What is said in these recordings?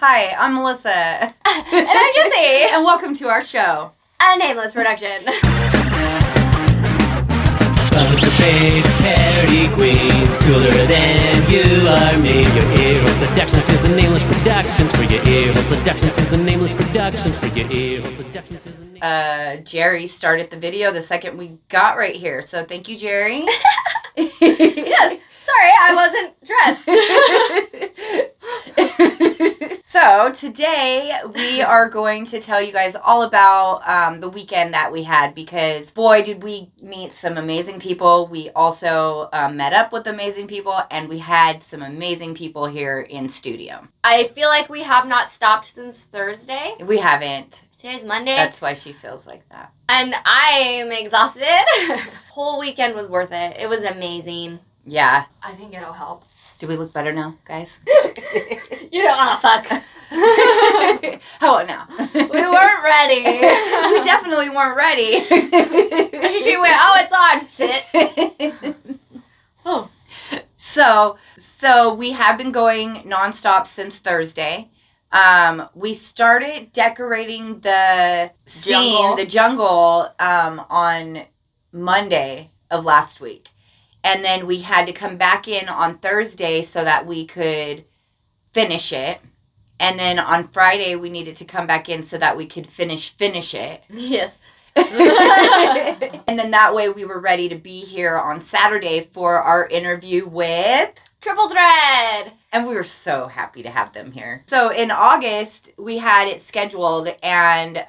Hi, I'm Melissa. And I'm Jessie. And welcome to our show. A Nameless production. Big parody queens, cooler than you are me. Your ear hole seductions, here's the Nameless Productions. For your ear hole seductions, here's the Nameless Productions. For your ear hole seductions, here's the Nameless Jerry started the video the second we got right here. So thank you, Jerry. Yes. Sorry, I wasn't dressed. So today we are going to tell you guys all about the weekend that we had, because boy did we meet some amazing people. We also met up with amazing people, and we had some amazing people here in studio. I feel like we have not stopped since Thursday. We haven't. Today's Monday. That's why she feels like that. And I'm exhausted. Whole weekend was worth it. It was amazing. Yeah. I think it'll help. Do we look better now, guys? Fuck. How about now? We weren't ready. We definitely weren't ready. She went, it's on. Sit. Oh. So we have been going nonstop since Thursday. We started decorating the scene, the jungle, on Monday of last week. And then we had to come back in on Thursday so that we could finish it. And then on Friday, we needed to come back in so that we could finish it. Yes. And then that way we were ready to be here on Saturday for our interview with Triple Thread. And we were so happy to have them here. So in August, we had it scheduled, and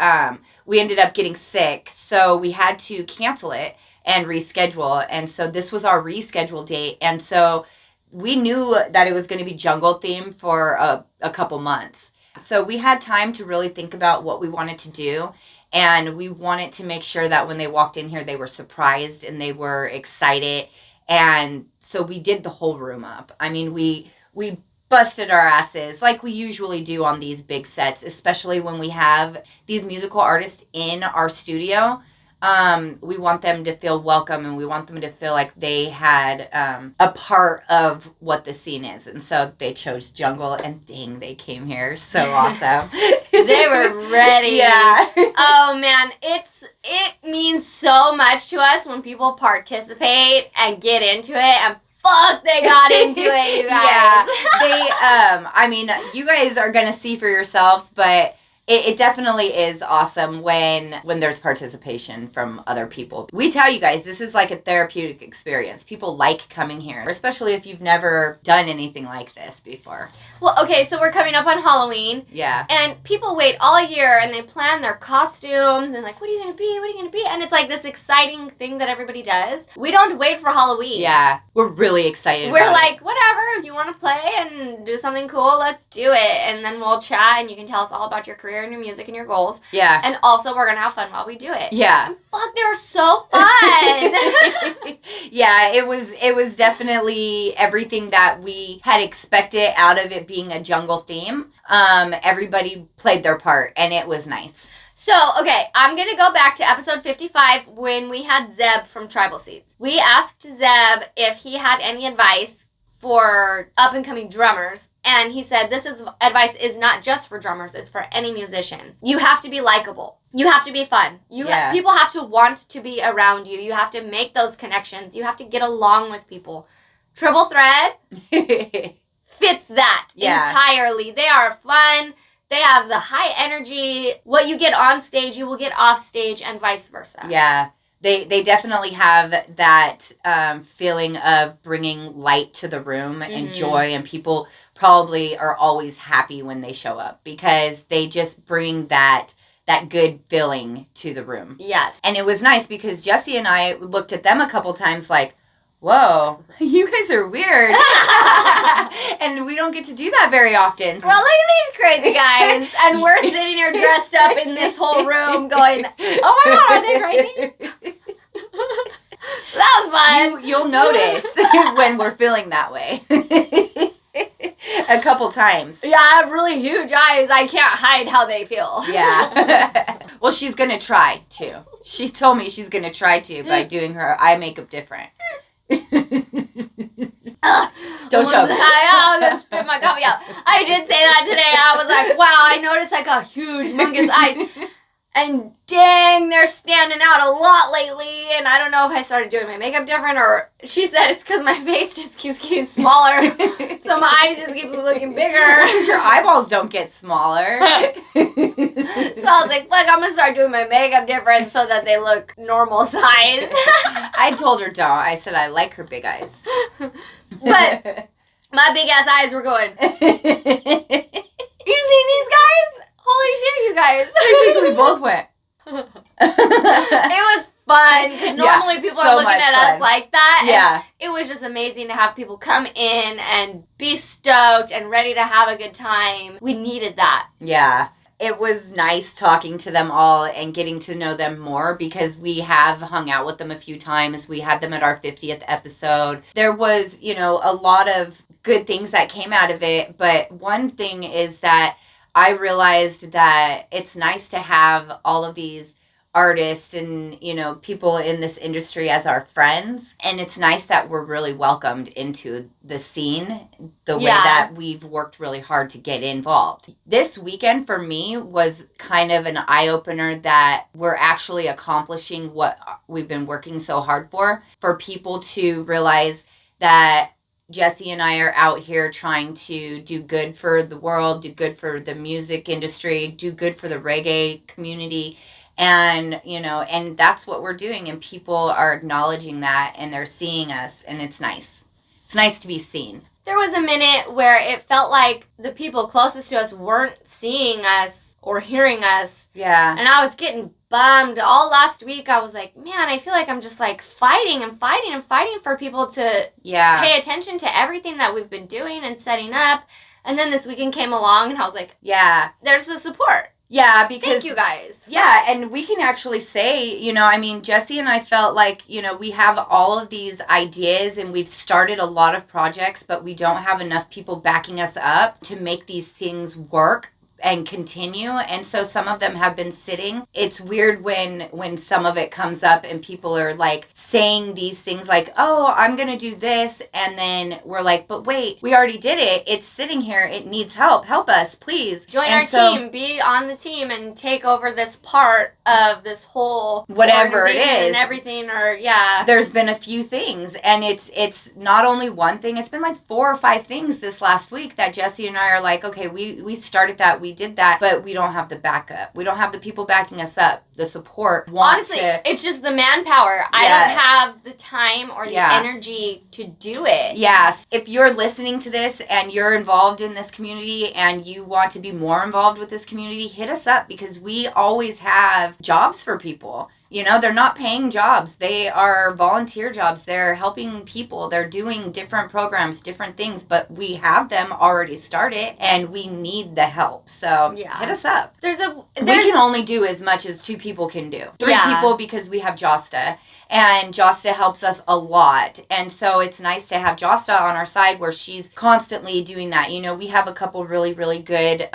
we ended up getting sick. So we had to cancel it and reschedule. And so this was our rescheduled date. And so we knew that it was going to be jungle themed for a couple months. So we had time to really think about what we wanted to do. And we wanted to make sure that when they walked in here, they were surprised and they were excited. And so we did the whole room up. I mean, we busted our asses like we usually do on these big sets, especially when we have these musical artists in our studio. We want them to feel welcome, and we want them to feel like they had a part of what the scene is. And so they chose jungle, and dang, they came here. So awesome. They were ready. Yeah. Oh man, it means so much to us when people participate and get into it, and fuck, they got into it, you guys. Yeah. They I mean, you guys are gonna see for yourselves, but it definitely is awesome when there's participation from other people. We tell you guys, this is like a therapeutic experience. People like coming here, especially if you've never done anything like this before. Well, okay, so we're coming up on Halloween. Yeah. And people wait all year, and they plan their costumes, and like, what are you going to be? What are you going to be? And it's like this exciting thing that everybody does. We don't wait for Halloween. Yeah. We're really excited We're about like, it. whatever, you want to play and do something cool, let's do it. And then we'll chat, and you can tell us all about your career and your music and your goals. Yeah. And also, we're going to have fun while we do it. Yeah. And fuck, they were so fun. Yeah, it was definitely everything that we had expected out of it being a jungle theme. Everybody played their part, and it was nice. So, okay, I'm going to go back to episode 55 when we had Zeb from Tribal Seeds. We asked Zeb if he had any advice for up-and-coming drummers, and he said advice is not just for drummers, it's for any musician. You have to be likable. You have to be fun. People have to want to be around you. You have to make those connections. You have to get along with people. Triple Thread fits that entirely. They are fun. They have the high energy. What you get on stage, you will get off stage, and vice versa. Yeah. They definitely have that feeling of bringing light to the room and joy, and people probably are always happy when they show up because they just bring that good feeling to the room. Yes. And it was nice because Jessie and I looked at them a couple times like, whoa, you guys are weird. And we don't get to do that very often. Well, look at these crazy guys. And we're sitting here dressed up in this whole room going, oh my God, are they crazy? So that was fun. You'll notice when we're feeling that way. A couple times. Yeah, I have really huge eyes. I can't hide how they feel. Yeah. Well, she's going to try to. She told me she's going to try to by doing her eye makeup different. Don't choke. I almost spit my coffee out. I did say that today. I was like, wow, I noticed I got huge, humongous eyes. And dang, they're standing out a lot lately. And I don't know if I started doing my makeup different or she said it's because my face just keeps getting smaller. So my eyes just keep looking bigger. Because your eyeballs don't get smaller. So I was like, look, I'm going to start doing my makeup different so that they look normal size. I told her don't. I said I like her big eyes. But my big ass eyes were going, you seen these guys? Holy shit, you guys. I think we both went. It was fun because normally people are looking at us like that. Yeah. It was just amazing to have people come in and be stoked and ready to have a good time. We needed that. Yeah. It was nice talking to them all and getting to know them more because we have hung out with them a few times. We had them at our 50th episode. There was, a lot of good things that came out of it. But one thing is that I realized that it's nice to have all of these artists and, people in this industry as our friends. And it's nice that we're really welcomed into the scene the way that we've worked really hard to get involved. This weekend for me was kind of an eye-opener that we're actually accomplishing what we've been working so hard for people to realize that Jessie and I are out here trying to do good for the world, do good for the music industry, do good for the reggae community. And, and that's what we're doing. And people are acknowledging that and they're seeing us. And it's nice. It's nice to be seen. There was a minute where it felt like the people closest to us weren't seeing us or hearing us. Yeah. And I was getting bummed. All last week, I was like, man, I feel like I'm just like fighting for people to pay attention to everything that we've been doing and setting up. And then this weekend came along and I was like, there's the support. Yeah, because... Thank you guys. Yeah, and we can actually say, Jessie and I felt like, we have all of these ideas and we've started a lot of projects, but we don't have enough people backing us up to make these things work and continue, and so some of them have been sitting. It's weird when some of it comes up and people are like saying these things like, oh, I'm gonna do this, and then we're like, but wait, we already did it. It's sitting here. It needs help us, please join our team, be on the team and take over this part of this whole whatever it is and everything. Or there's been a few things, and it's not only one thing. It's been like 4 or 5 things this last week that Jessie and I are like, okay, we started that, we did that, but we don't have the backup. We don't have the people backing us up, the support. Honestly, it's just the manpower. I don't have the time or the energy to do it. Yes. If you're listening to this and you're involved in this community and you want to be more involved with this community, hit us up because we always have jobs for people. They're not paying jobs. They are volunteer jobs. They're helping people. They're doing different programs, different things, but we have them already started and we need the help. So hit us up. We can only do as much as 2 people can do. 3 people because we have Josta, and Josta helps us a lot. And so it's nice to have Josta on our side where she's constantly doing that. We have a couple really, really good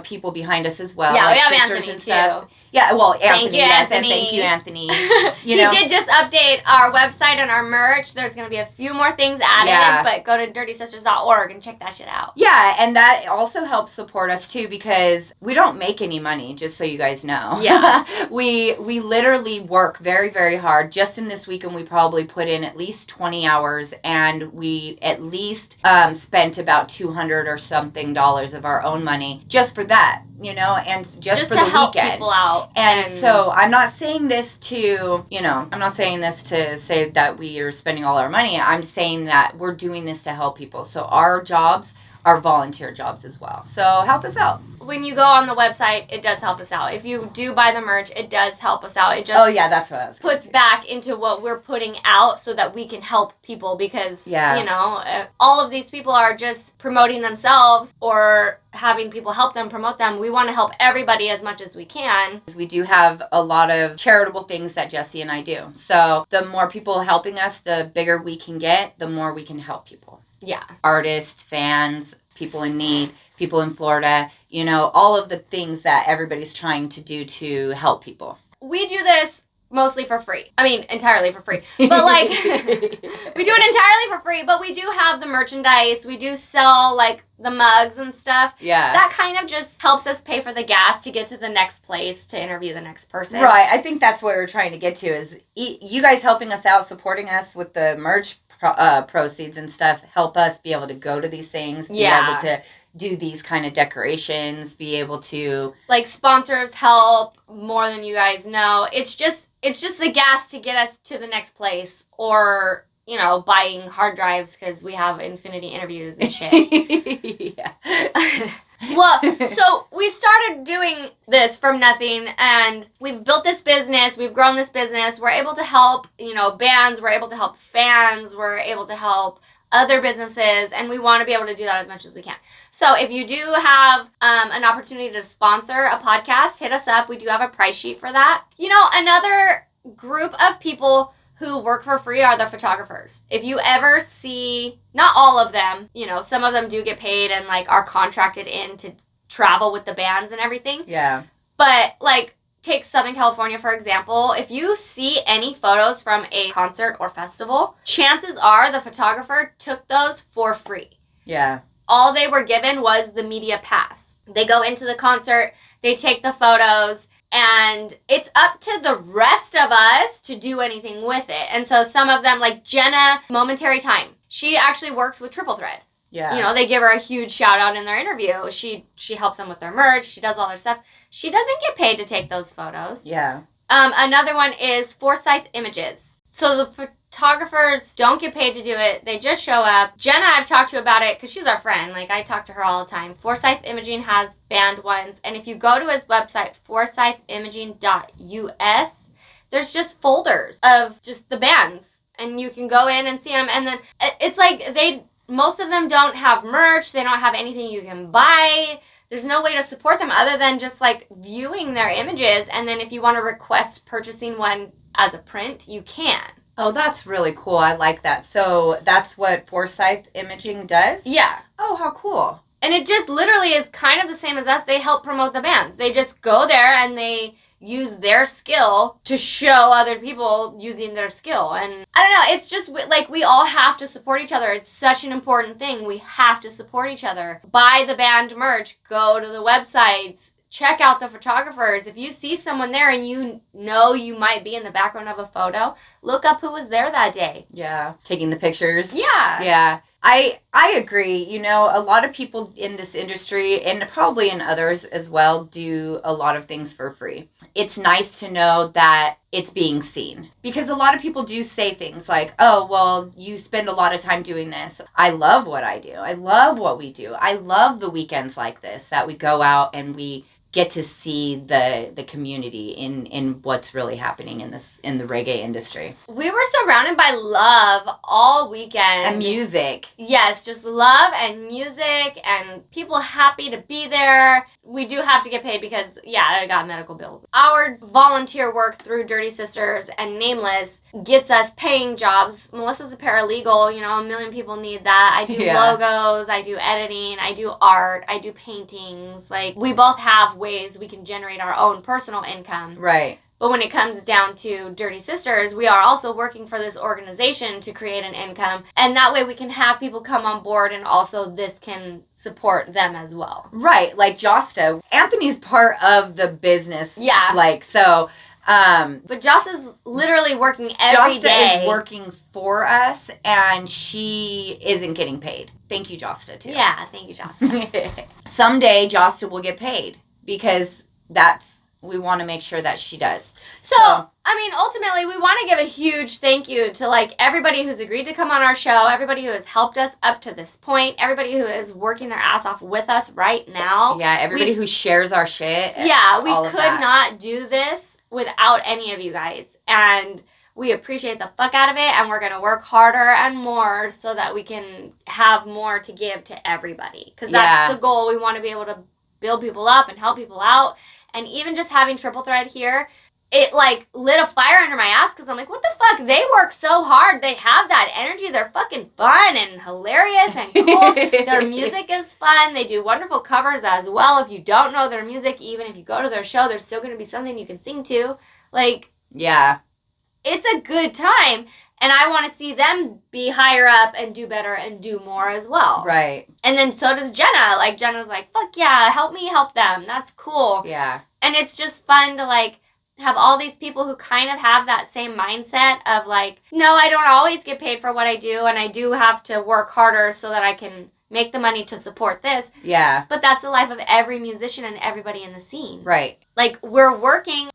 people behind us as well. Yeah, like we have sisters Anthony and stuff. too. Yeah, well, Anthony, yes, and Anthony. thank you, Anthony. He did just update our website and our merch. There's going to be a few more things added, but go to dirtysisters.org and check that shit out. Yeah, and that also helps support us too because we don't make any money, just so you guys know. Yeah. we literally work very, very hard. Just in this weekend, we probably put in at least 20 hours, and we at least spent about $200 or something of our own money just for that. And just for to the help weekend. People out. And so I'm not saying this to, say that we are spending all our money. I'm saying that we're doing this to help people. So our jobs are volunteer jobs as well. So help us out. When you go on the website, it does help us out. If you do buy the merch, it does help us out. It just that's what I was puts back into what we're putting out so that we can help people because, all of these people are just promoting themselves or having people help them promote them. We want to help everybody as much as we can. We do have a lot of charitable things that Jessie and I do. So the more people helping us, the bigger we can get, the more we can help people. Yeah. Artists, fans, people in need, people in Florida, all of the things that everybody's trying to do to help people. We do this mostly for free. I mean, entirely for free. But like, we do it entirely for free, but we do have the merchandise. We do sell like the mugs and stuff. Yeah. That kind of just helps us pay for the gas to get to the next place to interview the next person. Right. I think that's what we're trying to get to is you guys helping us out, supporting us with the merch proceeds and stuff, help us be able to go to these things, be able to do these kind of decorations, be able to... Like, sponsors help more than you guys know. It's just the gas to get us to the next place, or, you know, buying hard drives because we have infinity interviews and shit. Yeah. Well, so we started doing this from nothing, and we've built this business, we've grown this business, we're able to help, you know, bands, we're able to help fans, we're able to help other businesses, and we want to be able to do that as much as we can. So if you do have an opportunity to sponsor a podcast, hit us up. We do have a price sheet for that. You know, another group of people who work for free are the photographers. If you ever see, not all of them, you know, some of them do get paid and like are contracted in to travel with the bands and everything. Yeah. But like, take Southern California, for example. If you see any photos from a concert or festival, chances are the photographer took those for free. Yeah. All they were given was the media pass. They go into the concert, they take the photos, and it's up to the rest of us to do anything with it. And so some of them, like Jenna, Momentary Time, she actually works with Triple Thread. Yeah. You know, they give her a huge shout out in their interview. She helps them with their merch. She does all their stuff. She doesn't get paid to take those photos. Yeah. Another one is Forsyth Images. So the photographers don't get paid to do it. They just show up. Jenna, I've talked to about it because she's our friend. Like, I talk to her all the time. Forsyth Imaging has band ones. And if you go to his website, forsythimaging.us, there's just folders of just the bands. And you can go in and see them. And then it's like most of them don't have merch. They don't have anything you can buy. There's no way to support them other than just like viewing their images. And then if you want to request purchasing one as a print, you can. Oh, that's really cool. I like that. So that's what Forsyth Imaging does? Yeah. Oh, how cool. And it just literally is kind of the same as us. They help promote the bands. They just go there and they use their skill to show other people using their skill. And I don't know, it's just like we all have to support each other. It's such an important thing. We have to support each other. Buy the band merch, go to the websites, check out the photographers. If you see someone there and you know you might be in the background of a photo, look up who was there that day. Yeah. Taking the pictures. Yeah. Yeah. I agree. You know, a lot of people in this industry, and probably in others as well, do a lot of things for free. It's nice to know that it's being seen. Because a lot of people do say things like, oh, well, you spend a lot of time doing this. I love what I do. I love what we do. I love the weekends like this, that we go out and we get to see the community in what's really happening in the reggae industry. We were surrounded by love all weekend. And music. Yes, just love and music and people happy to be there. We do have to get paid because, yeah, I got medical bills. Our volunteer work through Dirty Sisters and Nameless gets us paying jobs. Melissa's a paralegal, you know, a million people need that. I do logos, I do editing, I do art, I do paintings. Like, we both have ways we can generate our own personal income. Right. But when it comes down to Dirty Sisters, we are also working for this organization to create an income. And that way we can have people come on board and also this can support them as well. Right. Like Josta. Anthony's part of the business. Yeah. Like, so... but Josta's literally working every day. Josta is working for us, and she isn't getting paid. Thank you, Josta, too. Yeah, thank you, Josta. Someday, Josta will get paid, because we want to make sure that she does. So, I mean, ultimately, we want to give a huge thank you to, like, everybody who's agreed to come on our show, everybody who has helped us up to this point, everybody who is working their ass off with us right now. Yeah, everybody who shares our shit. Yeah, we could not do this without any of you guys. And we appreciate the fuck out of it, and we're going to work harder and more so that we can have more to give to everybody. Because that's the goal. We want to be able to build people up and help people out. And even just having Triple Thread here, it, like, lit a fire under my ass because I'm like, what the fuck? They work so hard. They have that energy. They're fucking fun and hilarious and cool. Their music is fun. They do wonderful covers as well. If you don't know their music, even if you go to their show, there's still going to be something you can sing to. Like, Yeah. It's a good time. And I want to see them be higher up and do better and do more as well. Right. And then so does Jenna. Like, Jenna's like, fuck yeah, help me help them. That's cool. Yeah. And it's just fun to, like, have all these people who kind of have that same mindset of, like, no, I don't always get paid for what I do, and I do have to work harder so that I can make the money to support this. Yeah. But that's the life of every musician and everybody in the scene. Right. Like, we're working.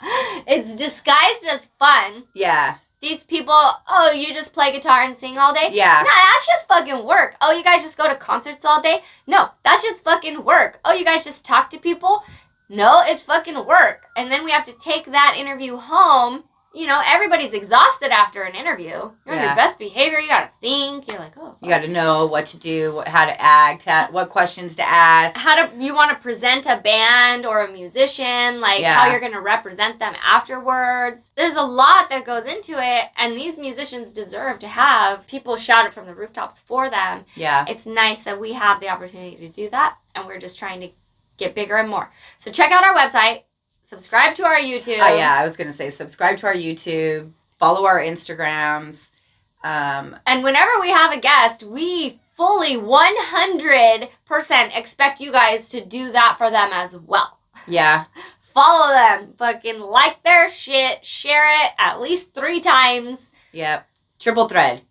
It's disguised as fun. Yeah. These people, oh, you just play guitar and sing all day? Yeah. No, that's just fucking work. Oh, you guys just go to concerts all day? No, that's just fucking work. Oh, you guys just talk to people? No, it's fucking work. And then we have to take that interview home. You know, everybody's exhausted after an interview. You're on your best behavior. You got to think. You're like, oh. You got to know what to do, how to act, what questions to ask. You want to present a band or a musician, like how you're going to represent them afterwards. There's a lot that goes into it, and these musicians deserve to have people shout it from the rooftops for them. Yeah. It's nice that we have the opportunity to do that, and we're just trying to get bigger and more. So check out our website. Subscribe to our YouTube. Oh, yeah, I was going to say subscribe to our YouTube, follow our Instagrams. And whenever we have a guest, we fully 100% expect you guys to do that for them as well. Yeah. Follow them. Fucking like their shit. Share it at least 3 times. Yep. Triple thread.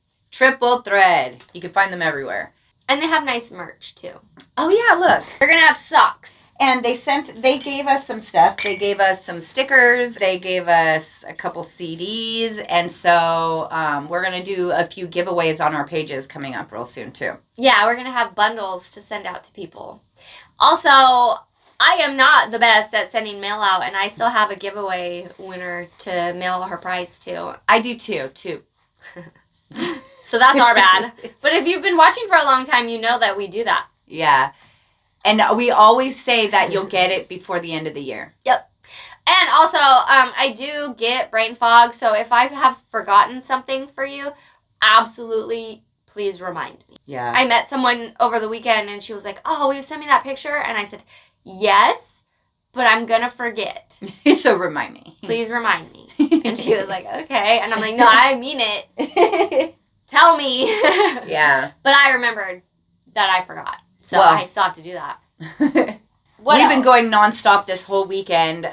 You can find them everywhere. And they have nice merch, too. Oh, yeah, look. They're going to have socks. And they gave us some stuff. They gave us some stickers. They gave us a couple CDs. And so we're going to do a few giveaways on our pages coming up real soon, too. Yeah, we're going to have bundles to send out to people. Also, I am not the best at sending mail out, and I still have a giveaway winner to mail her prize to. I do, too. So that's our bad. But if you've been watching for a long time, you know that we do that. Yeah. And we always say that you'll get it before the end of the year. Yep. And also, I do get brain fog, so if I have forgotten something for you, absolutely please remind me. Yeah. I met someone over the weekend, and she was like, oh, will you send me that picture? And I said, yes, but I'm going to forget. So remind me. Please remind me. And she was like, okay. And I'm like, no, I mean it. Tell me. Yeah. But I remembered that I forgot. So I still have to do that. We've been going nonstop this whole weekend.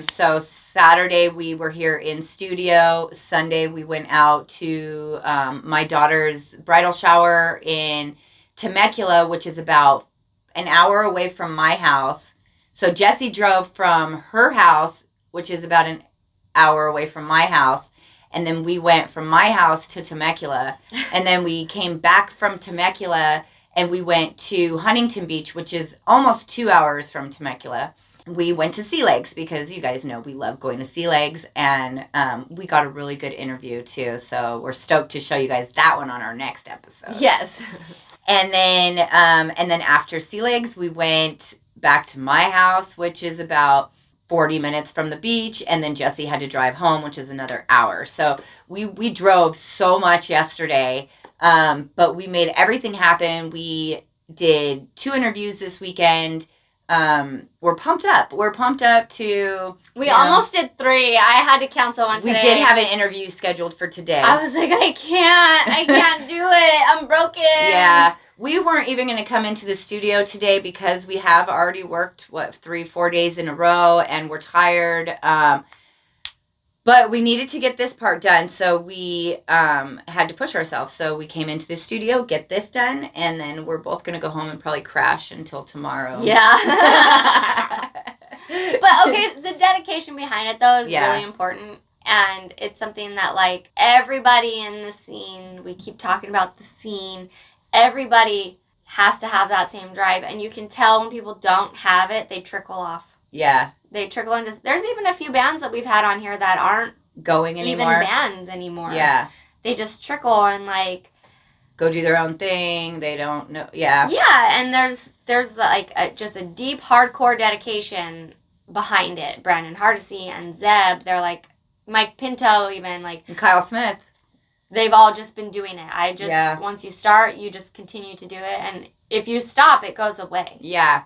So Saturday we were here in studio. Sunday we went out to my daughter's bridal shower in Temecula, which is about an hour away from my house. So Jessie drove from her house, which is about an hour away from my house. And then we went from my house to Temecula. And then we came back from Temecula and we went to Huntington Beach, which is almost 2 hours from Temecula. We went to Sea Legs because you guys know we love going to Sea Legs. And we got a really good interview, too. So we're stoked to show you guys that one on our next episode. Yes. And then after Sea Legs, we went back to my house, which is about 40 minutes from the beach. And then Jessie had to drive home, which is another hour. So we drove so much yesterday. But we made everything happen. We did 2 interviews this weekend. We're pumped up. We're pumped up to... We almost did 3. I had to cancel one today. We did have an interview scheduled for today. I was like, I can't do it. I'm broken. Yeah. We weren't even going to come into the studio today because we have already worked, 3-4 days in a row, and we're tired. But we needed to get this part done, so we had to push ourselves. So we came into the studio, get this done, and then we're both going to go home and probably crash until tomorrow. Yeah. But, okay, the dedication behind it, though, is really important. And it's something that, like, everybody in the scene, we keep talking about the scene, everybody has to have that same drive. And you can tell when people don't have it, they trickle off. Yeah. They trickle into... There's even a few bands that we've had on here that aren't going anymore. Even bands anymore. Yeah. They just trickle and, like... go do their own thing. They don't know. Yeah. Yeah, and there's like just a deep, hardcore dedication behind it. Brandon Hardesty and Zeb, they're like... Mike Pinto even, like... And Kyle Smith. They've all just been doing it. Once you start, you just continue to do it. And if you stop, it goes away. Yeah.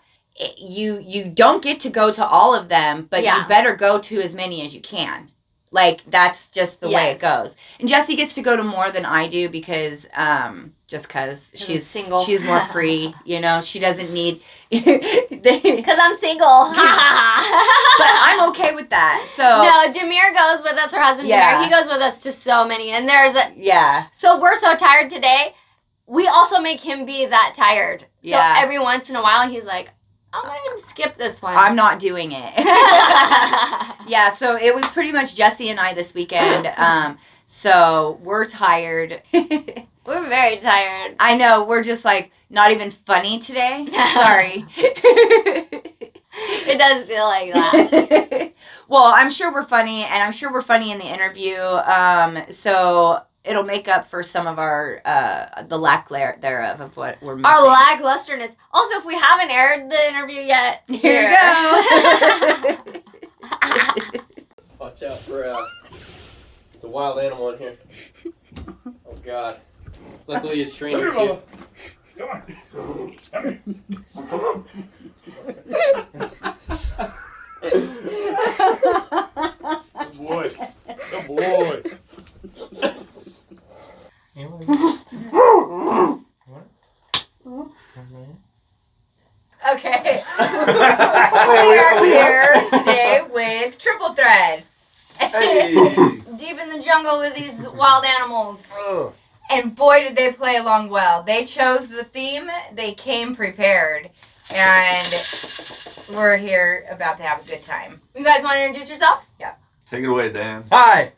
You don't get to go to all of them, but you better go to as many as you can. Like, that's just the way it Yes. goes. And Jessie gets to go to more than I do because, just because she's single. She's more free, you know. She doesn't need. But Because I'm single. I'm okay with that. So No, Demir goes with us, her husband Yeah. Demir. He goes with us to so many. And there's a. yeah, So we're so tired today. We also make him be that tired. So Yeah. every once in a while, he's like, I'm going to skip this one. I'm not doing it. Yeah, so it was pretty much Jessie and I this weekend. So we're tired. We're very tired. I know, we're just like not even funny today. Sorry. It does feel like that. Well, I'm sure we're funny, and I'm sure we're funny in the interview. So it'll make up for some of our the lack thereof of what we're missing. Our lacklusterness. Also, if we haven't aired the interview yet, Here you go. Watch out for there's a wild animal in here. Oh God. Luckily his trainer's here. Come on. Good boy. Good boy. Okay. We are here today with Triple Thread. Hey. deep in the jungle with these wild animals. Oh. And boy, did they play along well. They chose the theme. They came prepared. And we're here about to have a good time. You guys want to introduce yourselves? Take it away, Dan. Hi.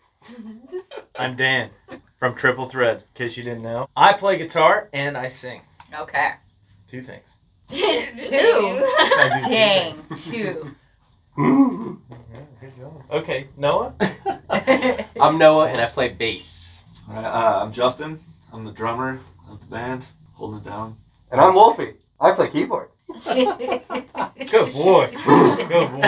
I'm Dan from Triple Thread, in case you didn't know. I play guitar and I sing. Okay. Two things. Two. I do two Dang. things. Two. Yeah, good job. Okay, Noah? I'm Noah and I play bass. I'm Justin. I'm the drummer of the band, holding it down. And I'm Wolfy. I play keyboard. Good boy. Good boy.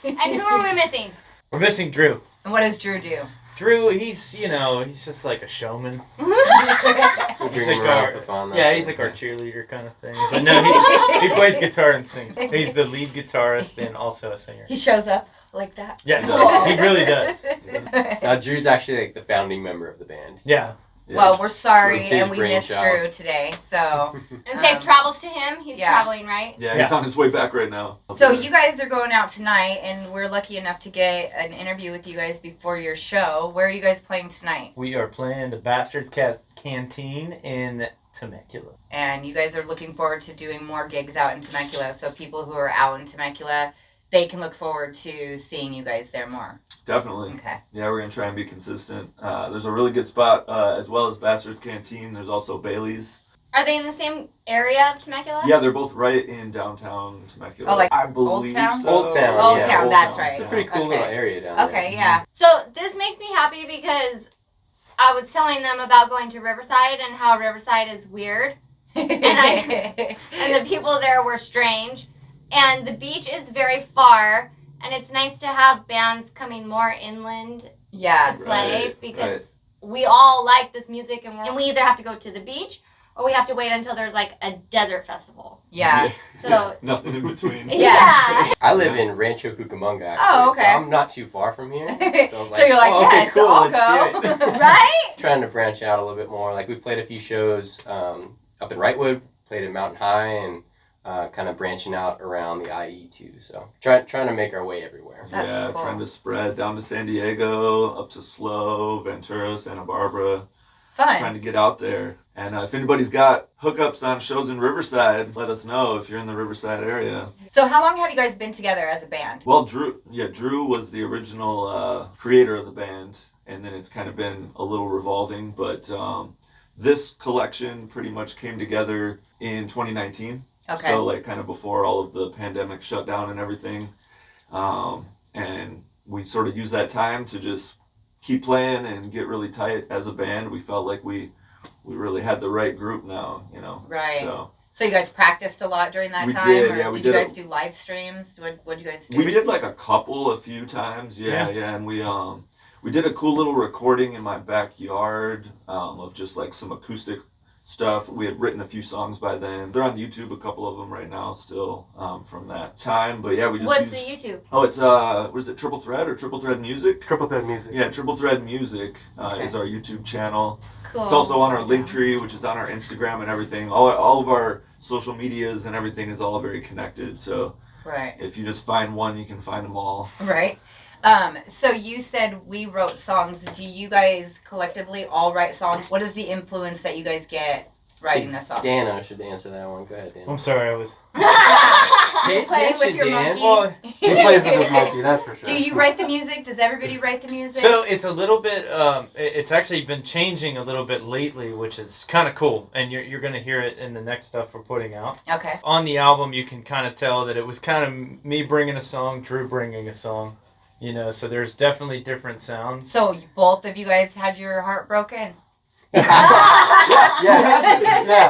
And who are we missing? We're missing Drew. And what does Drew do? Drew, he's just like a showman. We He's bring like him around our, for fun. yeah, that's he's it. like our cheerleader kind of thing. But no, he plays guitar and sings. He's the lead guitarist and also a singer. He shows up like that. Yes, Aw. he really does. Drew's actually like the founding member of the band. Yeah. Well, we're sorry, It's his and we missed brainchild. Drew today. So, And safe travels to him. He's Yeah. traveling, right? Yeah, Yeah. he's on his way back right now. so you guys are going out tonight, and we're lucky enough to get an interview with you guys before your show. Where are you guys playing tonight? We are playing the Bastards Canteen in Temecula. And you guys are looking forward to doing more gigs out in Temecula. So people who are out in Temecula, they can look forward to seeing you guys there more. Definitely. Okay. Yeah, we're going to try and be consistent. There's a really good spot as well as Bastards Canteen. There's also Bailey's. Are they in the same area of Temecula? Yeah, they're both right in downtown Temecula. Oh, like I believe Town? so. Old Town, Old yeah. Town, that's right. It's a pretty cool Okay. little area down there. Okay, yeah. So this makes me happy because I was telling them about going to Riverside and how Riverside is weird. And the people there were strange. And the beach is very far. And it's nice to have bands coming more inland yeah. to play Right, because right. we all like this music and we either have to go to the beach or we have to wait until there's like a desert festival. Yeah. So- nothing in between. Yeah. I live in Rancho Cucamonga, actually. Oh, okay. So I'm not too far from here. So I was like, So you're like, oh, okay, yes, cool, I'll let's go. do it. Right? Trying to branch out a little bit more. Like we played a few shows up in Wrightwood, played at Mountain High, and kind of branching out around the IE too. So trying to make our way everywhere. That's yeah, cool. trying to spread down to San Diego, up to SLO, Ventura, Santa Barbara. Trying Fun. to get out there. And if anybody's got hookups on shows in Riverside, let us know if you're in the Riverside area. So how long have you guys been together as a band? Well, Drew was the original creator of the band, and then it's kind of been a little revolving. But this collection pretty much came together in 2019. Okay. So like kind of before all of the pandemic shutdown and everything. And we sort of used that time to just keep playing and get really tight as a band. We felt like we really had the right group now, you know. Right. So So you guys practiced a lot during that We time? did, Or yeah, we did you did guys do live streams? What did you guys do? we did like a few times, yeah, and we did a cool little recording in my backyard of just like some acoustic stuff. We had written a few songs by then. They're on YouTube, a couple of them right now still from that time. But yeah, we just What's the YouTube? Oh, it's was it Triple Thread or Triple Thread Music? Triple Thread Music. Yeah, Triple Thread Music Okay. is our YouTube channel. Cool. It's also on our Linktree, which is on our Instagram and everything. All of our social medias and everything is all very connected. So Right. if you just find one, you can find them all. Right. So you said we wrote songs. Do you guys collectively all write songs? What is the influence that you guys get writing the songs? Dano should answer that one. Go ahead, I'm Dano. sorry, I was. Pay Playing with attention, your Dan. monkey. Well, He plays with his monkey, that's for sure. Do you write the music? Does everybody write the music? So it's a little bit. It's actually been changing a little bit lately, which is kind of cool, and you're gonna hear it in the next stuff we're putting out. Okay. On the album, you can kind of tell that it was kind of me bringing a song, Drew bringing a song. You know, so there's definitely different sounds. So both of you guys had your heart broken? Yeah.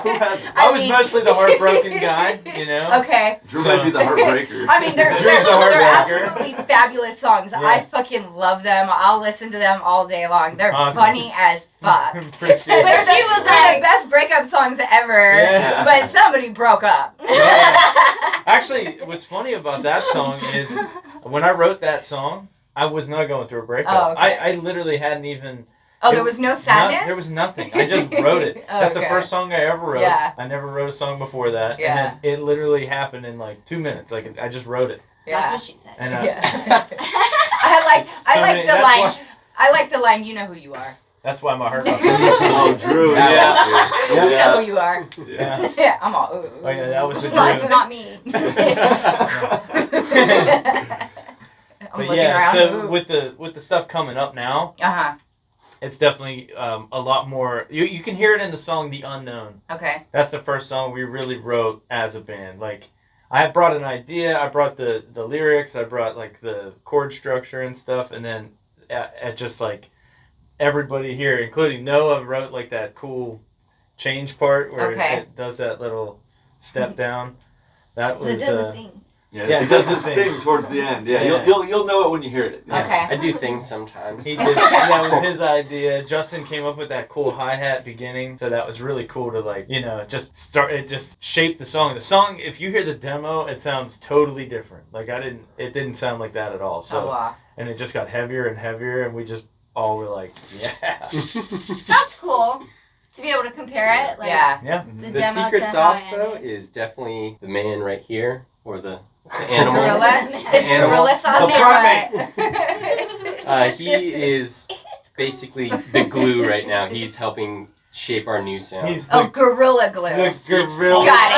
Who hasn't? I was mean- mostly the heartbroken guy, you know. Okay. Drew might be the heartbreaker. I mean, they're Drew's the heartbreaker. absolutely fabulous songs. Yeah. I fucking love them. I'll listen to them all day long. They're Awesome. funny as fuck. Appreciate They're, it. But she was they're like- the best breakup songs ever. Yeah. But somebody broke up. Actually, what's funny about that song is when I wrote that song, I was not going through a breakup. Oh, okay. I literally hadn't even. Oh, there was no sadness? There was nothing. I just wrote it. Oh, That's the okay. first song I ever wrote. Yeah. I never wrote a song before that. Yeah. And then it literally happened in like 2 minutes. Like I just wrote it. That's what she said. And Yeah. I So, like the that's line. why- I like the line. You know who you are. That's why my heart. Oh, Drew. Yeah. You know Yeah. who you are. Yeah. Yeah, I'm all. Ooh. Oh yeah, that was the Well, it's Drew. not me. I'm But looking yeah, around. so with the stuff coming up now, Uh it's definitely a lot more. You can hear it in the song "The Unknown." huh. Okay. That's the first song we really wrote as a band. Like, I brought an idea, I brought the lyrics, I brought like the chord structure and stuff, and then at just like everybody here, including Noah, wrote like that cool change part where Okay. it does that little step down. That So it was does a thing. Yeah, Yeah, it does that's its the thing. thing towards the end. Yeah, Yeah. You'll know it when you hear it. Yeah. Okay. I do things sometimes. he did. That was his idea. Justin came up with that cool hi-hat beginning, so that was really cool to like, you know, just start. It just shaped the song. The song, if you hear the demo, it sounds totally different. Like it didn't sound like that at all. So Oh wow. and it just got heavier and heavier, and we just all were like, yeah, That's cool to be able to compare it. Like, Yeah. yeah. The, The demo secret to sauce, how I though, ended. is definitely the man right here, or the animal. Gorilla. It's Animal. gorilla sauce. The He is basically the glue right now. He's helping shape our new sound. He's Oh, the, gorilla glue. the gorilla. Got it.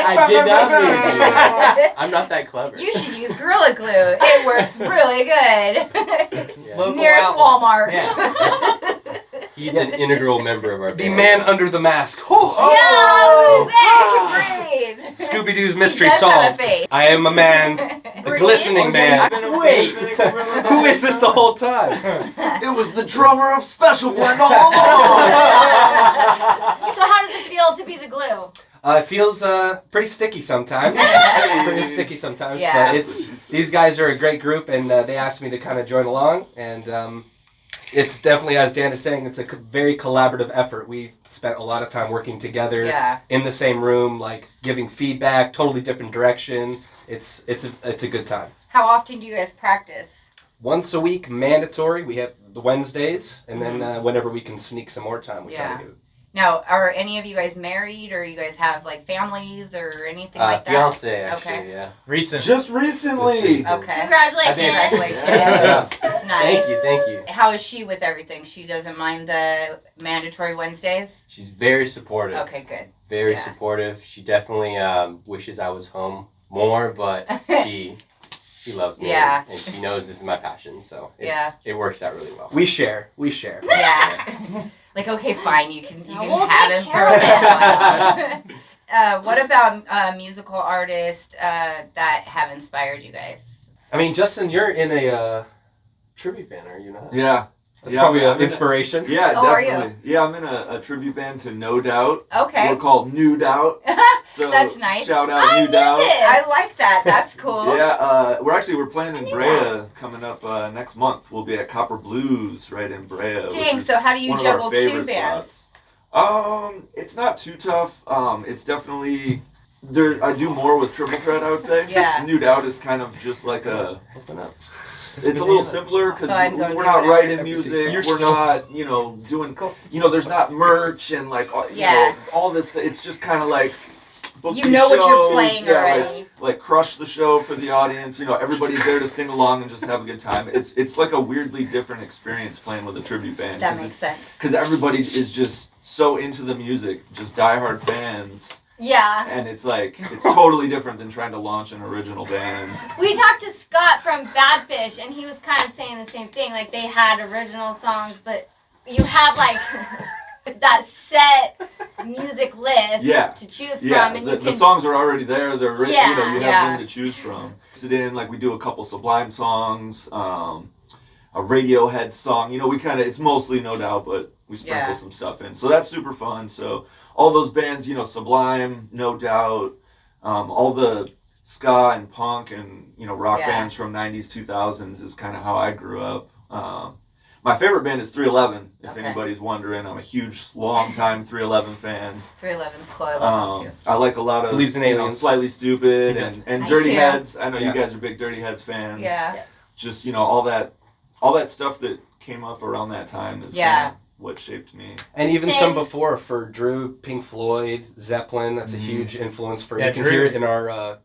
I did not mean to do that. I'm not that clever. You should use Gorilla Glue. It works really good. Yeah. Local Nearest outlet. Walmart. He's an integral member of our The band. man under the mask. Oh, I can breathe. Scooby Doo's He mystery does have a solved. face. I am a man, the Breathe. glistening man. Wait. Who is this the whole time? It was the drummer of Special Blend all along. So how does it feel to be the glue? It feels pretty sticky sometimes. It's pretty sticky sometimes. Yeah. But these guys are a great group, and they asked me to kind of join along. And it's definitely, as Dan is saying, it's a very collaborative effort. We spent a lot of time working together Yeah. in the same room, like giving feedback, totally different direction. It's a good time. How often do you guys practice? Once a week, mandatory. We have the Wednesdays, and then whenever we can sneak some more time, we try Yeah. to do it. Now, are any of you guys married, or you guys have like families or anything like that? Fiance, actually, Okay. yeah. Recent. Just recently. Just recent. Okay. Congratulations. Congratulations. Yeah. Nice. Thank you. How is she with everything? She doesn't mind the mandatory Wednesdays? She's very supportive. Okay, good. Very Yeah. supportive. She definitely wishes I was home more, but she loves me. Yeah. And she knows this is my passion, so Yeah. it works out really well. We share. We share. Yeah. Like, okay, fine, you can We'll have take him for care a of little while. What about musical artists that have inspired you guys? I mean, Justin, you're in a tribute band, are you not? Yeah. That's Yeah, probably I'm an in a- inspiration. Yeah, Oh, are you? definitely. Yeah, I'm in a tribute band to No Doubt. Okay. We're called New Doubt. So That's nice. Shout out I New knew Doubt. this. I like that. That's cool. Yeah, we're playing in knew Brea coming up next month. We'll be at Copper Blues right in Brea. which Dang, is so how do you one of our juggle two favorite bands? spots. It's not too tough. It's definitely there. I do more with triple threat, I would say. Yeah. New Doubt is kind of just like a. Open up. It's a little simpler because Go ahead and go we're do not whatever. writing music. We're not, doing. There's not merch and like, all this. It's just kind of like. Book You these know what you're shows, playing already. Like crush the show for the audience. Everybody's there to sing along and just have a good time. It's like a weirdly different experience playing with a tribute band. That makes sense. Because everybody is just so into the music, just diehard fans. Yeah. And it's totally different than trying to launch an original band. We talked to Scott from Badfish, and he was kind of saying the same thing. Like, they had original songs, but you have, like, that set music list to choose from. And the songs are already there. They're written, you have them to choose from. We do a couple Sublime songs, a Radiohead song. It's mostly No Doubt, but we sprinkle some stuff in. So that's super fun. So all those bands, Sublime, No Doubt, all the ska and punk and, rock bands from 90s, 2000s is kind of how I grew up. My favorite band is 311, if anybody's wondering. I'm a huge, long-time 311 fan. 311's cool. I love them too. I like a lot of Believes in Aliens. Slightly Stupid and I Dirty too. Heads. I know you guys are big Dirty Heads fans. Yeah. Just, all that stuff that came up around that time is kind of what shaped me. And even Same. some before for Drew, Pink Floyd, Zeppelin. That's a huge influence for. Yeah, You can Drew. hear it in our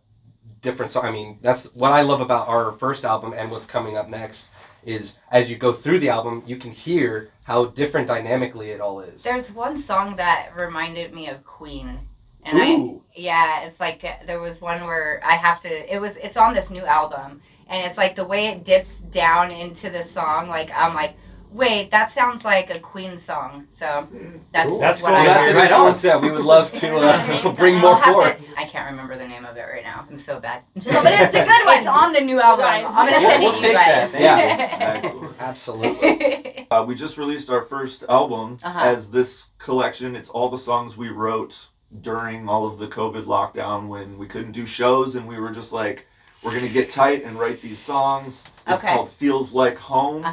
different songs. I mean, that's what I love about our first album and what's coming up next. Is as you go through the album, you can hear how different dynamically it all is. There's one song that reminded me of Queen. And Ooh. it's like there was one where it's on this new album, and it's like the way it dips down into the song, like I'm like, wait, that sounds like a Queen song. So that's Cool. That's what cool. I That's heard. an influence that we would love to bring more I'll have forward. I can't remember the name of it right now. I'm so bad. No, but it's a good one. It's on the new album. Guys. I'm gonna Yeah, send we'll it to take you guys. that. Yeah. Excellent. Absolutely. We just released our first album as this collection. It's all the songs we wrote during all of the COVID lockdown when we couldn't do shows, and we were just like, we're going to get tight and write these songs. It's called Feels Like Home.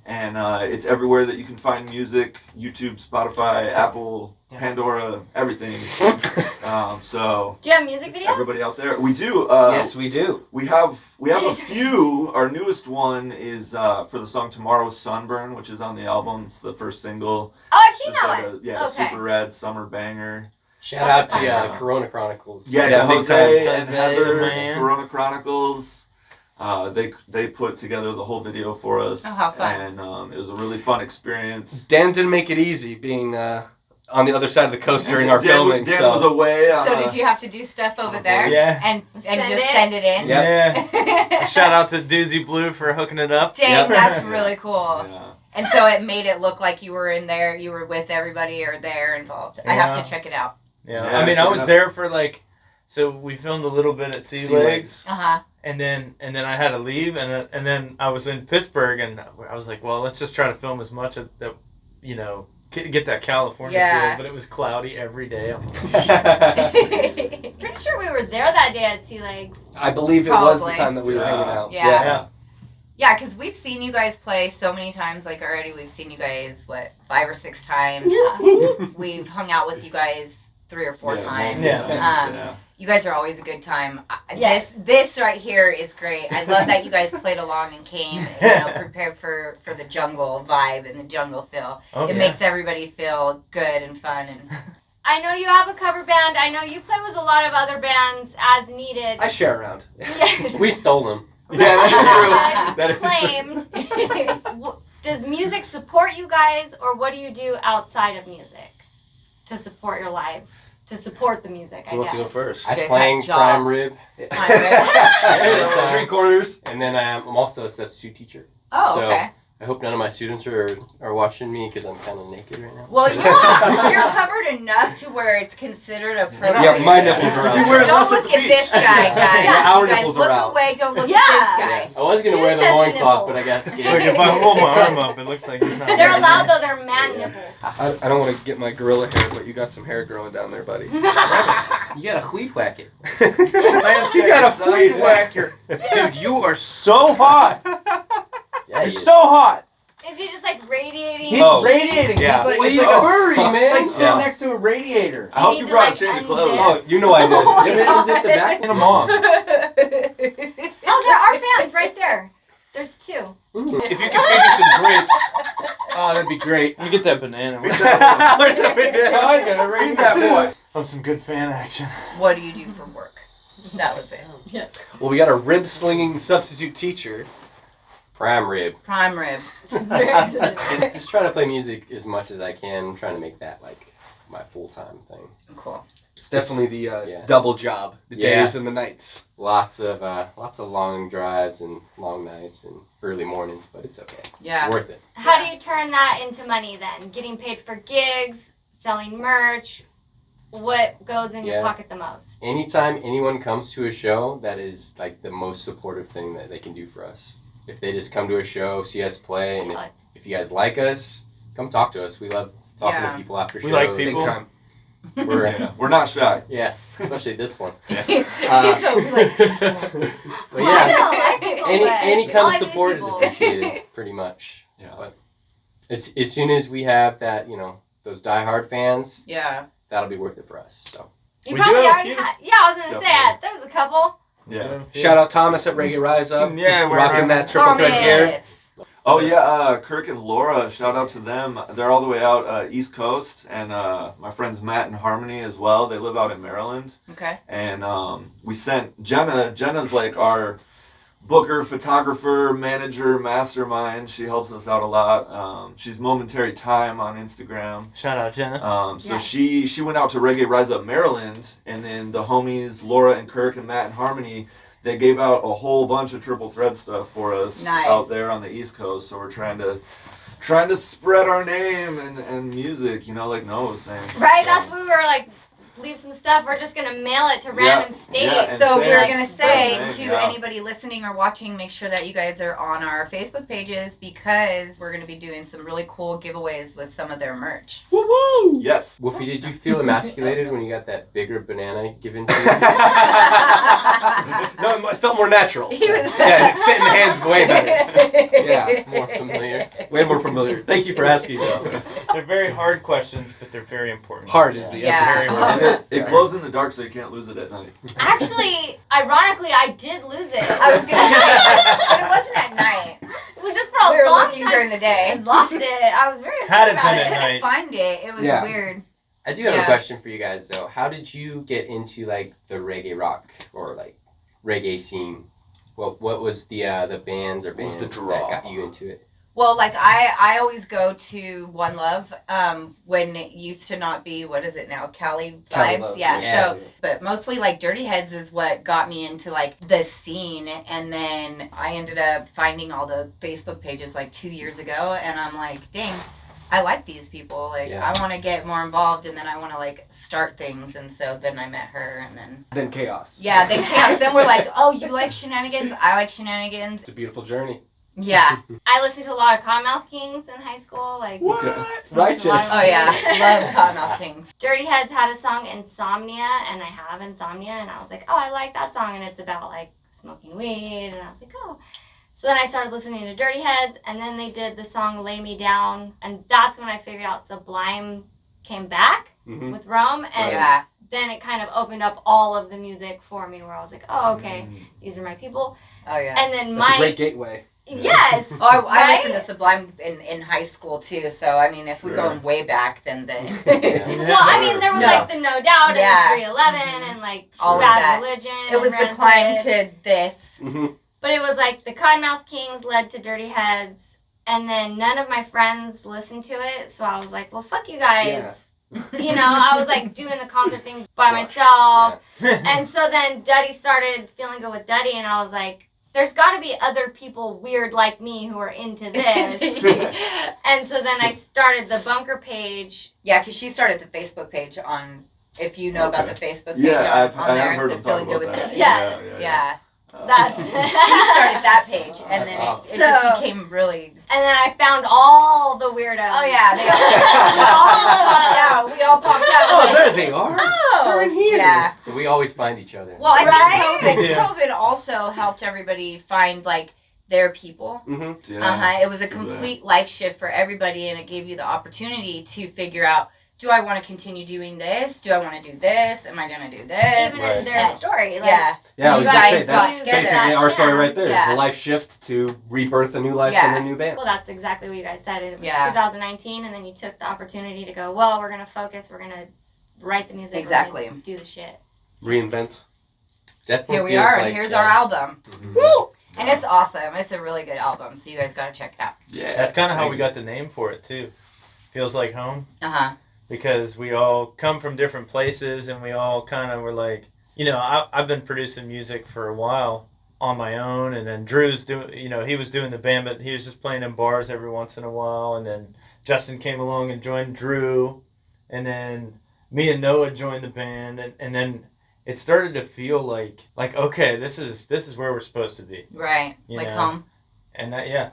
And it's everywhere that you can find music: YouTube, Spotify, Apple, Pandora, everything. So Do you have music videos? everybody out there, we do. Yes, we do. We have a few. Our newest one is for the song "Tomorrow's Sunburn," which is on the album. It's the first single. Oh, I've It's seen just that like one. a Okay. super rad summer banger. Shout out to Corona Chronicles. Yeah, Yeah, to big Jose time. and Jose, Heather, man. Corona Chronicles. They put together the whole video for us. Oh, how fun. And it was a really fun experience. Dan didn't make it easy being on the other side of the coast during our filming. Dan so. was away. So did you have to do stuff over there? Yeah. And Send just it? send it in? Yep. Yeah. Shout out to Doozy Blue for hooking it up. Dang, Yep. that's really cool. Yeah. And so it made it look like you were in there, you were with everybody or there involved. I have Yeah. to check it out. Yeah. Yeah, I mean, check I it was out. there for so we filmed a little bit at Sea Legs. Uh-huh. And then I had to leave, and then I was in Pittsburgh, and I was like, well, let's just try to film as much of that, get that California Yeah. feel. But it was cloudy every day. I'm like, Pretty sure we were there that day at Sea Legs. I believe it was the Probably. time that we were Yeah. hanging out. Yeah. yeah. Yeah, because we've seen you guys play so many times. Like already, we've seen you guys, 5 or 6 times. Yeah. We've hung out with you guys 3 or 4 times. Yeah. You guys are always a good time. Yes. This right here is great. I love that you guys played along and came, prepared for the jungle vibe and the jungle feel. Oh, It yeah. makes everybody feel good and fun. And I know you have a cover band. I know you play with a lot of other bands as needed. I share around. Yeah. We stole them. Yeah, that is true. That is true. Claimed. Does music support you guys, or what do you do outside of music to support your lives? To support the music, I Who wants guess. to go first? I guys slang have prime jobs. rib, oh, Street corners. and then I'm also a substitute teacher. So, okay. I hope none of my students are watching me because I'm kind of naked right now. Well, you're covered enough to where it's considered appropriate. Yeah, my nipples are out. You wear Don't less at look the at this beach. guy, guys. Yeah, our You guys nipples look are out. away. Don't look Yeah. at this guy. I was gonna 2 wear the sets of loincloth, nipples. but I got Look, scared. if I hold my arm up, it looks like it's not. They're allowed though. They're man nipples. I don't want to get my gorilla hair, but you got some hair growing down there, buddy. You gotta wheat whack it. You got a weed whacker. Dude, you are so hot. Yeah, You're so hot. Is he just like radiating? He's Oh. radiating. Yeah. He's like, Well, it's he's like a furry, man. It's like sitting Yeah. next to a radiator. I hope need you to, brought like, a change of unzip. clothes. Oh, you know I did. You haven't unzipped the back? And a mom. Oh, there are fans right there. There's 2. If you could figure some grapes, oh, that'd be great. Let me get that banana. Where's the banana? I got it right that boy. Oh, some good fan action. What do you do for work? That was it. Yeah. Well, we got a rib slinging substitute teacher. Prime rib. Prime rib. Just trying to play music as much as I can. I'm trying to make that like my full-time thing. Cool. It's definitely the yeah. double job, the Yeah. days and the nights. Lots of long drives and long nights and early mornings, but it's okay. Yeah. It's worth it. How do you turn that into money then? Getting paid for gigs, selling merch. What goes in your Yeah. pocket the most? Anytime anyone comes to a show, that is like the most supportive thing that they can do for us. If they just come to a show, see us play, and if you guys like us, come talk to us. We love talking Yeah. to people after shows. We like people. Big time. We're, Yeah, we're not shy. yeah, especially this one. He's so like. But I yeah, don't like people, any but any I kind of like these support is people. appreciated, pretty much. Yeah. But as soon as we have that, those diehard fans, Yeah. that'll be worth it for us. So You We probably do have a already few. had. Yeah, I was gonna say Definitely. it. There was a couple. Yeah. Shout out Thomas at Reggae Rise Up. Yeah, we're rocking that triple thread gear. Thomas. Oh yeah, Kirk and Laura, shout out to them. They're all the way out East Coast, and my friends Matt and Harmony as well. They live out in Maryland, Okay. and we sent Jenna. Jenna's like our booker, photographer, manager, mastermind. She helps us out a lot. She's Momentary Time on Instagram. Shout out, Jenna. So Yes. she went out to Reggae Rise Up Maryland, and then the homies Laura and Kirk and Matt and Harmony, they gave out a whole bunch of triple thread stuff for us Nice. out there on the East Coast. So we're trying to spread our name and music, like Noah was saying. Right? So, That's when we were like, leave some stuff. We're just gonna mail it to random states. yeah, and So say we were like, gonna say same to thing, yeah. anybody listening or watching, make sure that you guys are on our Facebook pages because we're gonna be doing some really cool giveaways with some of their merch. Woo woo! Yes. Wolfie, did you feel emasculated when you got that bigger banana given to you? No, it felt more natural. He was- Yeah, it fit in the hands way better. Yeah, More familiar. way more familiar. Thank you for asking, though. They're very hard questions, but they're very important. Hard is the Yeah. emphasis. Very And word. it glows in the dark, so you can't lose it at night. Actually, ironically, I did lose it. I was gonna say, but it wasn't at night. It was just for a We were long looking time. during the I day. lost it. I was very Had upset it about been I at it. couldn't night. find it. It was Yeah. weird. I do have Yeah. a question for you guys though. How did you get into like the reggae rock or like reggae scene? What was the bands or What was bands the draw? that got you into it? Well, like I always go to One Love when it used to not be, what is it now, Cali Cali Vibes? Love, Yeah, yeah. so, but mostly like Dirty Heads is what got me into like the scene, and then I ended up finding all the Facebook pages like 2 years ago, and I'm like, dang, I like these people, like Yeah. I want to get more involved, and then I want to like start things, and so then I met her, and then Chaos. yeah, then chaos. Then we're like, oh, you like Shenanigans? I like Shenanigans. It's a beautiful journey. Yeah. I listened to a lot of Cottonmouth Kings in high school. Like, Righteous. Oh yeah, love Cottonmouth Kings. Dirty Heads had a song, Insomnia, and I have Insomnia, and I was like, oh, I like that song, and it's about like smoking weed, and I was like, oh. So then I started listening to Dirty Heads, and then they did the song Lay Me Down, and that's when I figured out Sublime came back Mhm. with Rome, and Yeah. then it kind of opened up all of the music for me, where I was like, oh, okay, these are my people. Oh yeah. And then That's a my great gateway. yes, Oh, I right? listened to Sublime in high school too. So I mean, if we're Sure. going way back, then Well, I mean, there was No. like the No Doubt Yeah. and 311 and like All of Bad that. Religion. it was and the climb Rancid. to this. Mm-hmm. But it was like the Cottonmouth Kings led to Dirty Heads, and then none of my friends listened to it, so I was like, well, fuck you guys. You know, I was like doing the concert thing by myself. And so then Duddy started feeling good with Duddy, and I was like, there's got to be other people weird like me who are into this. And so then I started the Bunker page. Yeah, because she started the Facebook page on. If you know about the Facebook page Yeah, on there, I've heard the them talk Feeling Good about with that. Duddy. Yeah. Yeah. That's She started that page, and then That's it awesome. just So- became really. And then I found all the weirdos. Oh yeah, they all popped out. We all popped out. Oh, there they are. Oh, They're in here. Yeah. So we always find each other. Well, I Right? think Yeah. COVID also helped everybody find like their people. Mm-hmm. Yeah. It was a complete life shift for everybody, and it gave you the opportunity to figure out, do I want to continue doing this? Do I want to do this? Am I going to do this? Even in their story. Like, Yeah. Yeah, I You was gonna guys say that's got together. basically our story right there. Yeah. It's a life shift to rebirth a new life Yeah. and a new band. Well, that's exactly what you guys said. It was Yeah. 2019, and then you took the opportunity to go, well, we're going to focus. We're going to write the music. Exactly. We're gonna do the shit. Reinvent. Definitely Here we feels are, like, and here's our album. Mhm. Woo! And it's awesome. It's a really good album, so you guys got to check it out. Yeah. That's kind of how we got the name for it too. Feels like home. Uh-huh. Because we all come from different places and we all kind of were like, you know, I've been producing music for a while on my own, and then Drew's doing, you know, he was doing the band, but he was just playing in bars every once in a while, and then Justin came along and joined Drew, and then me and Noah joined the band, and then it started to feel like okay, this is where we're supposed to be, Right. You Like know. home. and Yeah.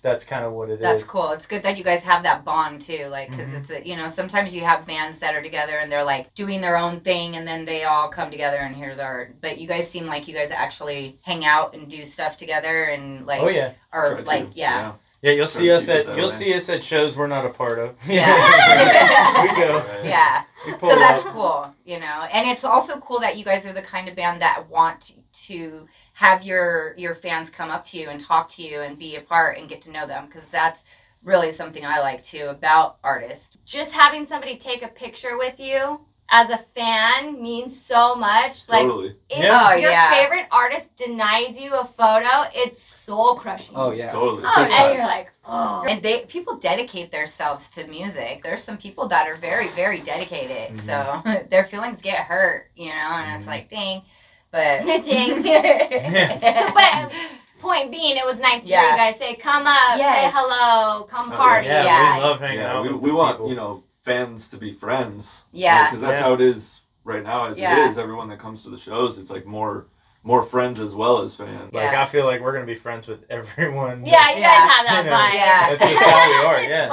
that's kind of what it That's is. cool. It's good that you guys have that bond too, like, because Mhm. it's a, you know, sometimes you have bands that are together and they're like doing their own thing, and then they all come together and here's our. But you guys seem like you guys actually hang out and do stuff together, and like, Oh yeah, or Try like, to, yeah, yeah. You'll Try see to us keep it at that way. see us at shows we're not a part of. Yeah. we go. yeah. We pull So up. that's cool, you know, and it's also cool that you guys are the kind of band that want to have your fans come up to you and talk to you and be a part and get to know them, because that's really something I like too about artists. Just having somebody take a picture with you as a fan means so much. Like, Totally. if Yeah. Oh, your yeah. favorite artist denies you a photo, it's soul crushing. Oh yeah. Totally. Oh, Big yeah. And time. you're like, oh. And people dedicate themselves to music. There's some people that are very, very dedicated. So their feelings get hurt, you know, and it's like, dang. But Dang. so, So, but point being, it was nice to hear Yeah. you guys say, come up, Yes. say hello, come Oh, party. Yeah, Yeah. we love hanging Yeah, out. we, with we the want, people. you know, fans to be friends. Yeah. Because that's Yeah. how it is right now as Yeah. it is. Everyone that comes to the shows, it's like more friends as well as fans. Like Yeah. I feel like we're gonna be friends with everyone. Yeah, you Yeah. guys have that You know, vibe. Yeah. That's just how we are. It's Yeah.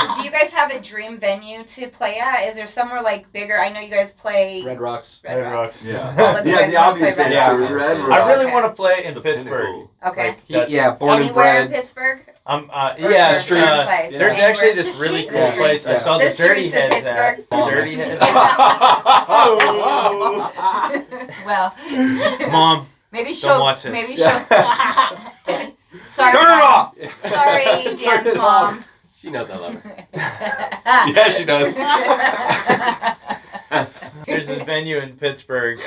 fun. do you guys have a dream venue to play at? Is there somewhere like bigger? I know you guys play Red Rocks. Red Rocks. Yeah. All of you Yeah, guys the wanna obvious play Red answer Rocks. is Red I Rocks. really Okay. want to play in The Pittsburgh. pinnacle. Okay. Like, that's- Yeah, born and Anywhere in bred. Pittsburgh? Yeah, Or is there a streets. certain place? Yeah. there's Anywhere? actually this The really streets? cool The place. I streets. saw The the Dirty streets of Heads at. Pittsburgh? The Dirty Heads. Well, Mom, maybe don't she'll. watch this. Maybe Yeah. she'll. Sorry, Turn it guys. off. Sorry, Turn Dan's it mom. She knows I love her. Yeah, she does. there's this venue in Pittsburgh.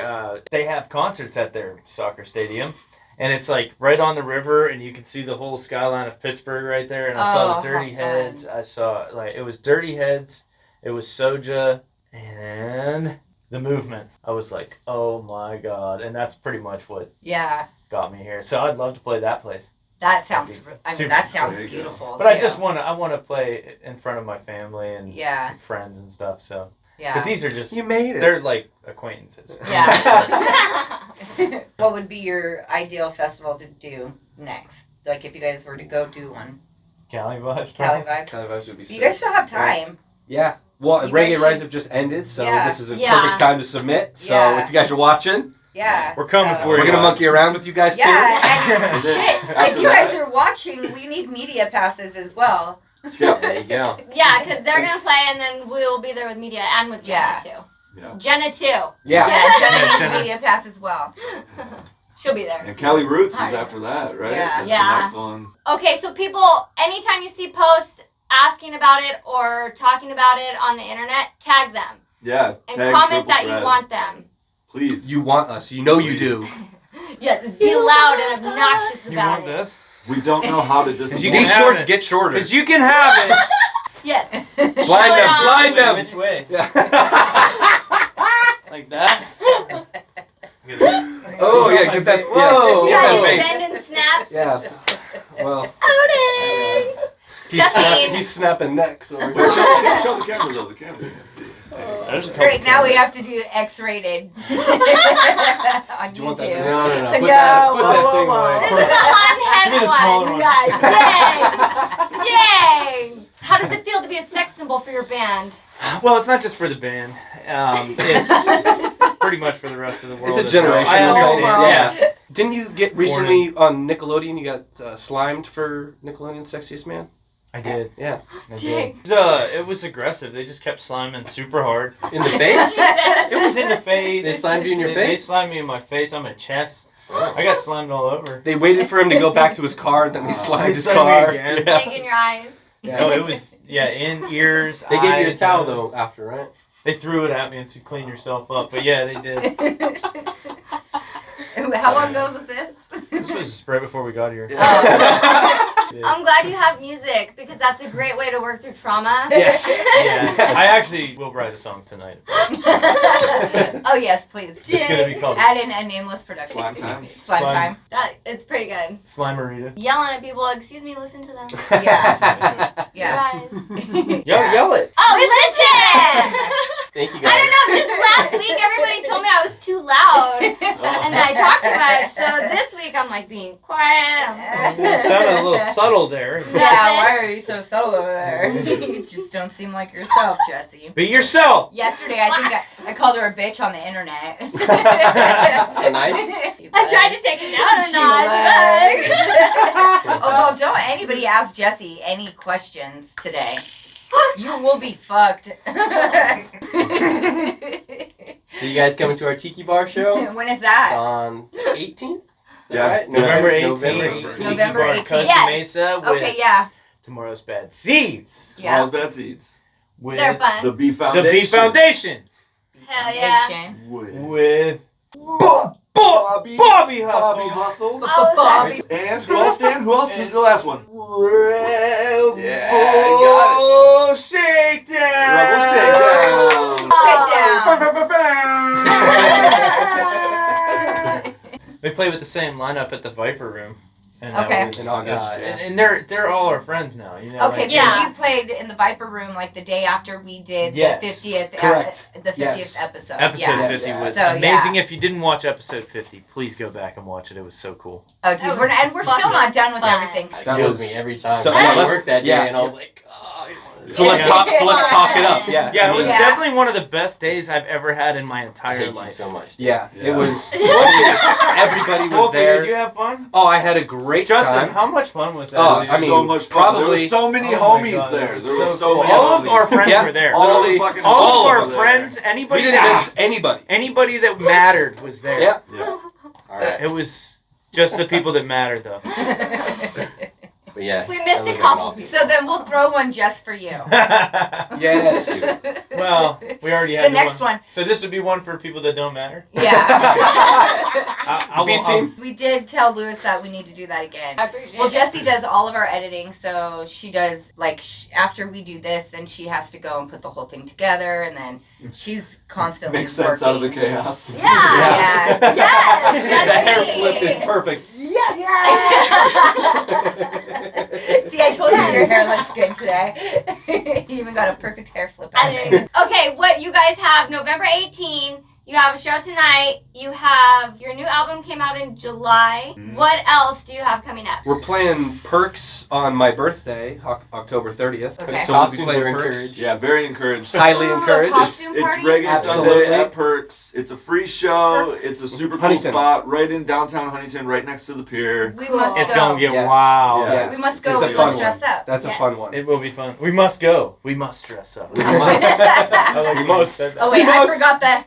They have concerts at their soccer stadium. And it's like right on the river, and you can see the whole skyline of Pittsburgh right there. And I saw Oh, the Dirty how fun. Heads. I saw, like, it was Dirty Heads, it was Soja, and The Movement. I was like, oh my God. And that's pretty much what Yeah, got me here. So I'd love to play that place. that sounds. I mean, Super. that sounds There you go. beautiful. But I too. just I want to play in front of my family and Yeah, friends and stuff. So yeah. because these are just You made it. they're like acquaintances. Yeah. What would be your ideal festival to do next? Like if you guys were to go do one, Cali vibes. Cali Vibes. Kind of would be You sick. guys still have time. Yeah. Well, You guys Reggae Rise should- have just ended, so Yeah. this is a Yeah. perfect time to submit. So Yeah. if you guys are watching, Yeah. We're coming so- for we're you. gonna monkey around with you guys too. Yeah, and then shit. If after you guys that- are watching, we need media passes as well. There you go. Yeah, because they're going to play, and then we'll be there with media and with Jenna, Yeah. too. Yeah. Jenna, too. Yeah. Yeah, Jenna needs Jenna. media pass as well. She'll be there. And Cali Roots is Alright. after that, right? Yeah. That's Yeah. the next one. Okay, so people, anytime you see posts asking about it or talking about it on the internet, tag them. Yeah. And tag comment Triple that you Threat. want them. Please. You want us. You know you do. Yes, be loud and obnoxious You about want it. this? We don't know how to disappoint. you can These have shorts it. get shorter. Because you can have it. Yes. Blind it them. on. Blind them. Which way? Yeah. Like that? Oh yeah, get that. Whoa, Yeah, get you that bend and snap. vape. Yeah. Well, Outing! he's snapping necks over Wait, here. show the camera though. The camera can't see. There's a couple Great, now we cameras. have to do X-rated on Do you want that? YouTube. No, no, no. No, Put that, put whoa, that whoa, thing whoa. away. This is a hot Give me and the heavy smaller one, one. you guys. Dang! Dang! How does it feel to be a sex symbol for your band? Well, it's not just for the band. It's pretty much for the rest of the world. It's a as well. generational I understand. thing. Yeah. Didn't you get recently on Nickelodeon? You got slimed for Nickelodeon's Sexiest Man. I did. Yeah. I Dang. did. It was aggressive. They just kept sliming super hard. In the face? It was in the face. They slimed you in your They face? slimed me in my face, on my chest. I got slimed all over. They waited for him to go back to his car, and then they slimed They his slimed me car. again. Yeah. Dig in your eyes. No, it was, in ears, They gave you a eyes, towel, nose. though, after, right? They threw it at me and said, clean yourself up. But yeah, they did. How long ago was this? This was right before we got here. Yeah. I'm glad you have music because that's a great way to work through trauma. Yes. Yeah, I actually will write a song tonight. Oh yes, please. It's gonna be called Add in a Nameless production. Slime time. Slime time. It's pretty good. Slimerita. Yelling at people, excuse me, listen to them. Yeah. Your Yeah. eyes. Yell it. Oh, listen! Thank you, guys. I don't know, just last week everybody told me I was too loud and I talked too much. So this week I'm like being quiet. You sounded a little subtle there. Yeah, why are you so subtle over there? You just don't seem like yourself, Jessie. Be yourself. Yesterday, I think I called her a bitch on the internet. Is that nice? I tried to take it down a She notch. was. Although, don't anybody ask Jessie any questions today. You will be fucked. So you guys coming to our Tiki Bar show? When is It's that? on 18th? Yeah. Right? November 18th. November Tiki 18th. November Bar, 18th. Costa Yes. Mesa with Okay, yeah. Tomorrow's Bad Seeds. Yeah. Tomorrow's Bad Seeds. With They're fun. The B the Foundation. B Foundation. Hell yeah. Nation. With Bobby. Bobby Hustle. Bobby Hustle. Oh, Bobby. And who else, Dan? Who else? Who's the last one? Rebel Yeah, Shakedown. Rebel Shakedown. Shakedown. We played with the same lineup at the Viper Room. And Okay. that was, In August, yeah. and they're all our friends now. You know. Okay, like- so Yeah. you played in the Viper Room like the day after we did Yes. the 50th, Correct. the 50th Yes. episode. Episode yeah. 50 was So, amazing. yeah. If you didn't watch episode 50, please go back and watch it. It was so cool. Oh, dude, That we're, was and we're still fucking not done with fun. everything. It That kills was me every time. so- I had to let's- work that day, yeah. and I was like, oh. So let's talk it up. Yeah. Yeah, it was Yeah. definitely one of the best days I've ever had in my I entire hate life. you so much. Yeah. Yeah. It was. Everybody was Wolfy, there. did you have fun? Oh, I had a great Justin, time. how much fun was that? Oh, Dude? I mean, so much fun. probably- There were so many Oh my homies God, there. that There was were so so cool. many All of homies. our friends Yeah. were there. All All the- the fucking All all of of our them friends, we anybody didn't that miss anybody. anybody that mattered was there. Yeah. Yeah. All right. It was just the people that mattered, though. But yeah. We that missed looked a like an couple. awesome So then we'll throw one just for you. Yes. Well, we already The had next one. So this would be one for people that don't matter. Yeah. I'll B team. We did tell Lewis that we need to do that again. I appreciate Well, it. Jessie does all of our editing, so she does, like, after we do this, then she has to go and put the whole thing together, and then she's constantly Makes sense out of the working. chaos. Yeah. Yeah. Yes, The that's hair me. flip is perfect. See, I told you your hair looks good today. You even got a perfect hair flip. I did. Okay, what you guys have November 18. You have a show tonight. You have your new album came out in July. Mhm. What else do you have coming up? We're playing Perks on my birthday, October 30th. Okay. So we'll be Costumes playing are Perks. encouraged. Yeah, Highly very encouraged. Ooh, encouraged. a costume It's party? Reggae Absolutely. Sunday at Perks. It's a free show. Perks. It's a super cool Huntington. spot right in downtown Huntington, right next to the pier. We Cool. must It's go. gonna get Yes. wow. Yeah. We must go. It's a We fun must one. dress up. That's a Yes. fun one. It will be fun. We must go. We must dress up. We must. I like We when you must. said that. Oh wait, We I must. forgot the.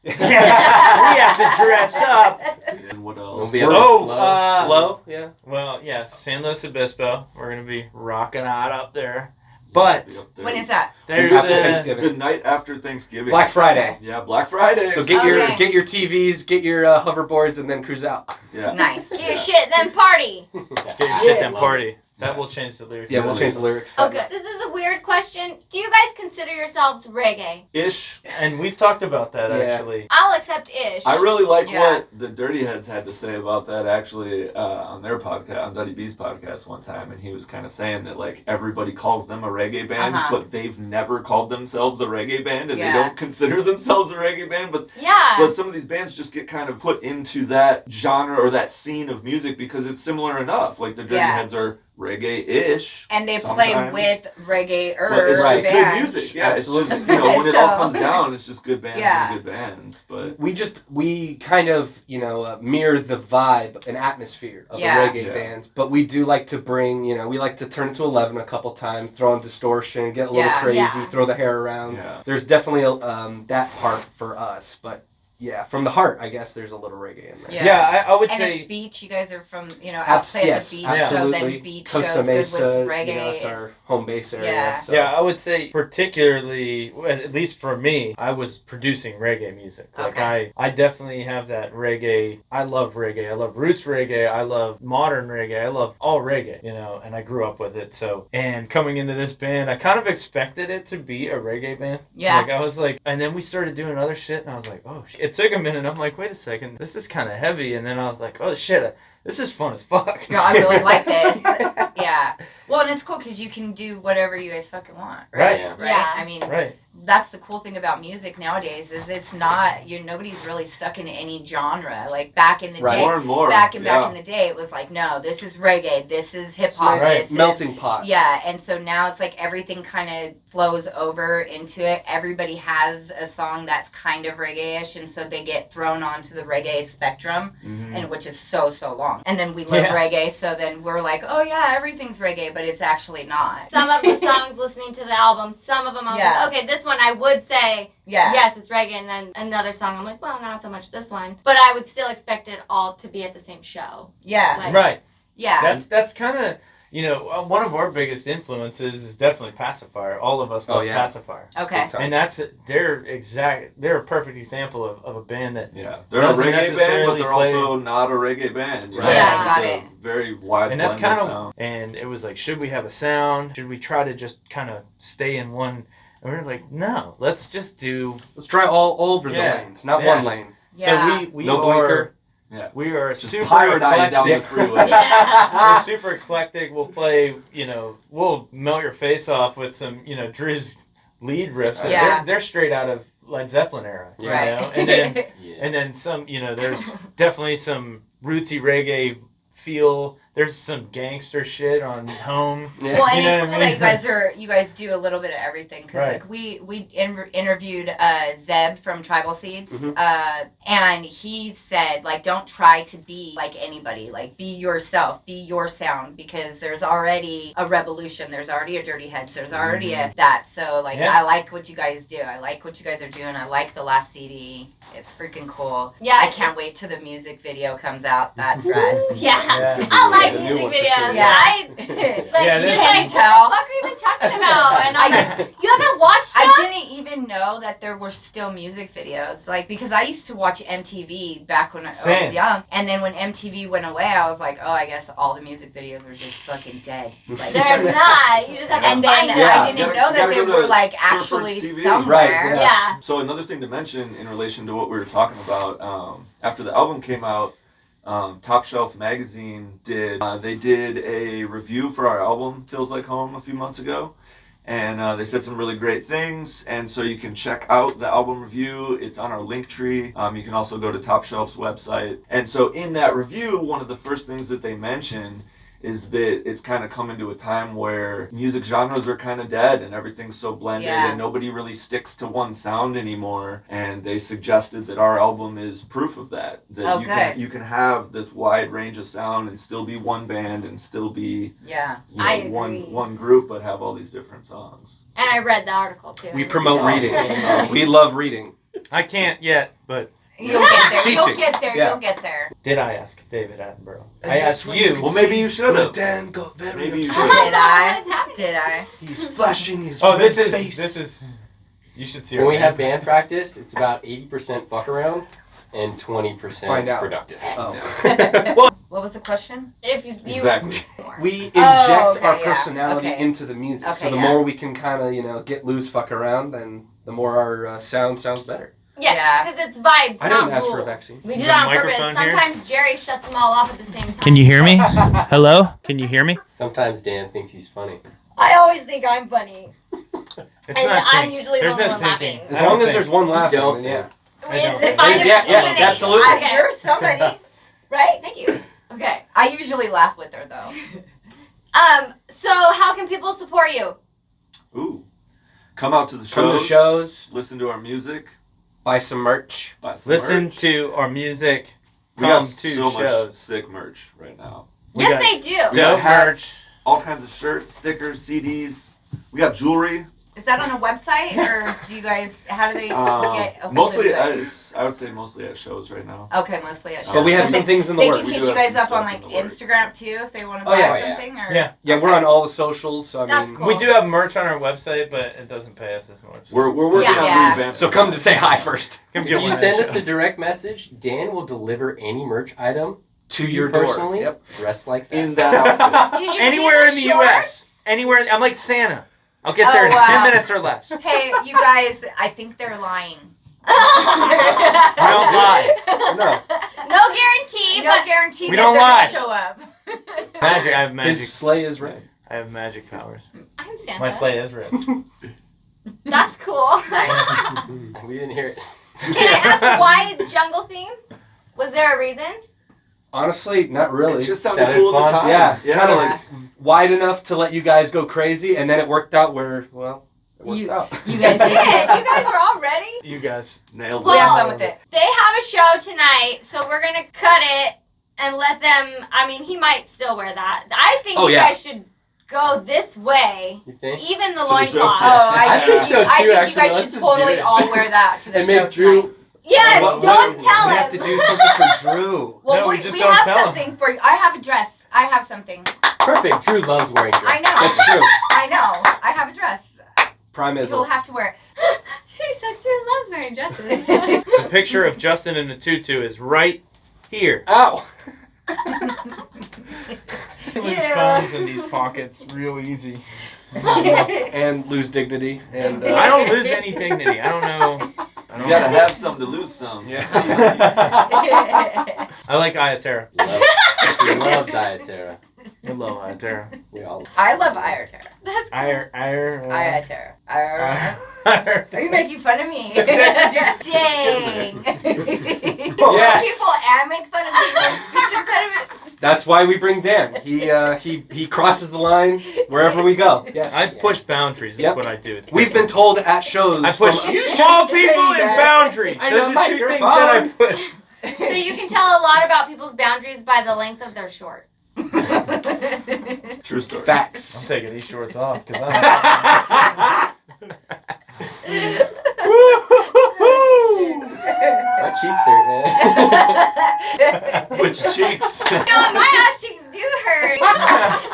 We have to dress up. And what else? We'll be a We're- little Oh, slow. Slow? Yeah. Well, yeah, San Luis Obispo. We're gonna be rocking out up there. Yeah, But be up there. When is that? there's After The Thanksgiving. night after Thanksgiving. Black Friday. Yeah, Black Friday. So get your Okay. get your TVs, get your hoverboards, and then cruise out. Yeah. Nice. Get your shit, then party. get your shit then party. That will change the lyrics. Yeah, we'll change the lyrics. Okay, this is a weird question. Do you guys consider yourselves reggae? Ish. And we've talked about that Yeah. actually. I'll accept ish. I really like Yeah. what the Dirty Heads had to say about that actually on their podcast, on Duddy B's podcast one time, and he was kind of saying that like everybody calls them a reggae band, Uh-huh. but they've never called themselves a reggae band, and Yeah. they don't consider themselves a reggae band, but Yeah. some of these bands just get kind of put into that genre or that scene of music because it's similar enough. Like the Dirty Yeah. Heads are reggae-ish. And they sometimes. play with reggae But it's just bands. good music. Yeah, Absolutely. it's just, when it all So- comes down, it's just good bands Yeah. and good bands. But We kind of, mirror the vibe and atmosphere of Yeah. a reggae band, but we do like to bring, we like to turn it to 11 a couple times, throw on distortion, get a little Yeah. crazy, Yeah. throw the hair around. Yeah. There's definitely that part for us, but yeah, from the heart, I guess there's a little reggae in there. Yeah. Yeah, I would And say it's beach. You guys are from, outside yes, the beach, absolutely. so then beach Costa goes Mesa, good with reggae. that's our It's- home base area. Yeah. So. Yeah, I would say particularly, at least for me, I was producing reggae music. Like Okay. I definitely have that reggae. I love reggae. I love roots reggae. I love modern reggae. I love all reggae, and I grew up with it. So, and coming into this band, I kind of expected it to be a reggae band. Yeah. Like I was like, and then we started doing other shit, and I was like, oh shit. It took a minute. I'm like, wait a second, this is kind of heavy. And then I was like, oh shit, this is fun as fuck. I really like this. Yeah. Well, and it's cool because you can do whatever you guys fucking want, right? Right. Yeah. I mean, Right. that's the cool thing about music nowadays is it's not nobody's really stuck in any genre. Like back in the Right. day, more and more. back in yeah. the day, it was like, no, this is reggae, this is hip It's hop, nice Right. this is melting pot. yeah. And so now it's like everything kind of flows over into it. Everybody has a song that's kind of reggae-ish, and so they get thrown onto the reggae spectrum, Mhm. and which is so long. And then we love Yeah. reggae, so then we're like, oh yeah, everything's reggae, but it's actually not. Some of the songs listening to the album, some of them I was Yeah. like, okay, this one I would say, Yeah. yes, it's reggae. And then another song, I'm like, well, not so much this one. But I would still expect it all to be at the same show. Yeah. Like, Right. Yeah. That's kind of one of our biggest influences is definitely Pacifier. All of us love yeah. Pacifier, Okay. and they're a perfect example of a band that Yeah, they're a doesn't reggae band, but necessarily they're play- also not a reggae band. Right. Yeah, So got it's it. a very wide and that's blend kind of of sound. and it was like, should we have a sound? Should we try to just kind of stay in one? And we were like, no, let's just do. Let's try all over Yeah. the lanes, not Yeah. one lane. Yeah. So we No are blinker. Yeah. we are Just super pirate eye down the eclectic. freeway. Yeah. We're super eclectic. We'll play, we'll melt your face off with some, Drew's lead riffs. Yeah. They're straight out of Led Zeppelin era. you Right. know? And then Yeah. and then some, there's definitely some rootsy reggae feel. There's some gangster shit on Home. Yeah. Well, and You know it's what I cool mean? that you guys do a little bit of everything because Right. like we interviewed Zeb from Tribal Seeds, Mhm. and he said like don't try to be like anybody, like be yourself, be your sound, because there's already a Revolution, there's already a Dirty Heads, there's already a that. So like Yeah. I like what you guys do, I like what you guys are doing, I like the last CD, it's freaking cool. Yeah, I can't wait till the music video comes out. That's rad. Yeah. Yeah. I like The new music one for videos. sure. Yeah. I, like, Yeah, she's this- like, Can you what tell? the fuck are you even talking about? And I'm like, you haven't watched I that? didn't even know that there were still music videos. Like, because I used to watch MTV back when I Same. was young. And then when MTV went away, I was like, oh, I guess all the music videos are just fucking dead. Like, They're not. You just have to and then find them. Yeah. I didn't You gotta- know you that gotta they go to were, like, Surfers actually TV. somewhere. Right, Yeah. So another thing to mention in relation to what we were talking about, after the album came out, Top Shelf Magazine did a review for our album Feels Like Home a few months ago, and they said some really great things, and so you can check out the album review. It's on our link tree. You can also go to Top Shelf's website, and so in that review, one of the first things that they mentioned is that it's kind of come into a time where music genres are kind of dead and everything's so blended Yeah. and nobody really sticks to one sound anymore. And they suggested that our album is proof of that. That Okay. you can have this wide range of sound and still be one band and still be Yeah. you know, I agree. one group, but have all these different songs. And I read the article too. We promote So- reading. We love reading. I can't yet, but You'll get there. Teaching. You'll get there. Yeah. You'll get there. did I ask David Attenborough? And I that's asked when you. can Well, maybe see you should have. Dan got very Maybe you upset. should. Did I? What's happening? Did I? He's flashing his Oh, red this face. is. You should see. When our we have band practice, it's about 80% fuck around and 20% Find out. productive. Oh. What was the question? If you Exactly. We inject okay, our yeah. personality Okay. into the music. So Okay, the yeah. more we can kind of, get loose, fuck around, then the more our sound sounds better. Yes, Yeah. because it's vibes, I not didn't ask rules. for a vaccine. We do Is that the on purpose. microphone here? Sometimes Jerry shuts them all off at the same time. Can you hear me? Hello? Can you hear me? Sometimes Dan thinks he's funny. I always think I'm funny. It's And not I'm think. usually the There's only no one thinking. laughing. As I don't long as think. there's one laughing, don't then yeah. I don't. If I Yeah, discriminate, absolutely. okay. You're somebody. Right? Thank you. Okay. I usually laugh with her though. So how can people support you? Ooh. Come out to the shows. Come to shows. Listen to our music. Buy some merch. Buy some Listen merch. to our music. We got Come to so much shows. sick merch right now. We Yes, got they do. We got dope hats, merch. all kinds of shirts, stickers, CDs. We got jewelry. Is that on a website, or do you guys? How do they get? a hold Mostly, of you guys? I would say mostly at shows right now. Okay, mostly at shows. But we have So some they- things in the They works. can We hit do you have guys some up on stuff like in the works. Instagram too if they want to Oh, buy yeah. something. Or Yeah. Yeah, we're on all the socials. So I That's mean, cool. We do have merch on our website, but it doesn't pay us as much. We're working Yeah. on Yeah. revamping. so come to say hi first Come If get you one send at us the a direct message, Dan will deliver any merch item to you your door. personally Yep. dressed like that. in that outfit. Did you Anywhere in see the shorts? U.S. Anywhere. I'm like Santa. I'll get there Oh, in wow. 10 minutes or less. hey, you guys, I think they're lying. We don't lie. No. No guarantee, No but guarantee We that don't they're lie. gonna show up. Magic. I have magic. His sleigh is red. I have magic powers. I'm Santa. My sleigh is red. That's cool. We didn't hear it. Can I ask why jungle theme? Was there a reason? Honestly, not really. It just sounded Sounded cool at the fun. time. yeah, kind of like like wide enough to let you guys go crazy, and then it worked out where, well, it worked You- out. You guys Did did. you guys were all ready? You guys. nailed it. We have Well- fun with it. They have a show tonight, so we're gonna cut it and let them. I mean, he might still wear that. I think Oh, you yeah. guys should go this way, You think? even the To the show. loincloth. Oh, I think so, I too, think actually. you guys Let's should just totally do it. all wear that to the And show make Drew. tonight. Yes, What- don't what- tell We him. have to do something for Drew. Well, No, we we, just we don't have tell 'em. something for you. I have a dress. I have something. Perfect. Drew loves wearing dresses. I know. That's true. I know. I have a dress. Prime You'll Isle. have to wear She said Drew loves wearing dresses. The picture of Justin in a tutu is right here. Ow! Put his Yeah. phones in these pockets real easy. it. And lose dignity. And I don't lose any dignity. I don't know. I You don't gotta know. have some to lose some. Yeah. I like Ayatara. He loves Ayatara. I love Ayatara. We all. I love Ayatara. That's cool. Ayatara. Ayatara. Are you making fun of me? Dang. Yes. People and make fun of me for speech impediments. That's why we bring Dan. He crosses the line wherever we go. Yes. I push boundaries. That's Yep. what I do. It's We've been told at shows. I push from- You small shouldn't say people and that. boundaries. I know Those are two things that I push. So you can tell a lot about people's boundaries by the length of their shorts. True story. I'm Facts. taking these shorts off because I'm. My cheeks hurt, man. Which cheeks? No, my ass cheeks do hurt.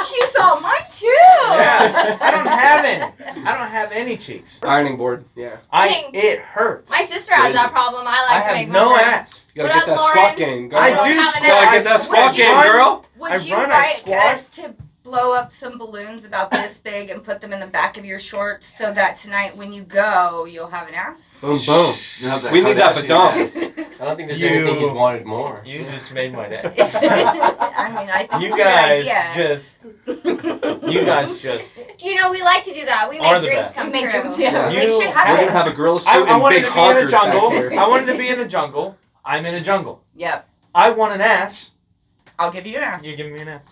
She saw mine too. Yeah, I don't have any. I don't have any cheeks. Ironing board. Yeah. It hurts. My sister has that problem. I like I to have make no fun of her. ass. You gotta What get that up, squat Lauren? game. Go. I don't do have an squat. Gotta get that squat Would you game, run- girl. Would I you run, I like squat. us to blow up some balloons about this big and put them in the back of your shorts so that tonight when you go, you'll have an ass? Boom, boom. You have that We need that Kardashian badong. ass. I don't think there's You- anything he's wanted more. You just made my day. I mean, I think You it's a guys good idea. just. You guys just. You know, we like to do that. We Are make the dreams best. come Make true. dreams, yeah. You- Make shit We're happen. gonna have a gorilla suit I and wanted big to be in a honkers back jungle. here. I wanted to be in a jungle. I'm in a jungle. Yep. I want an ass. I'll give you an ass. You're giving me an ass.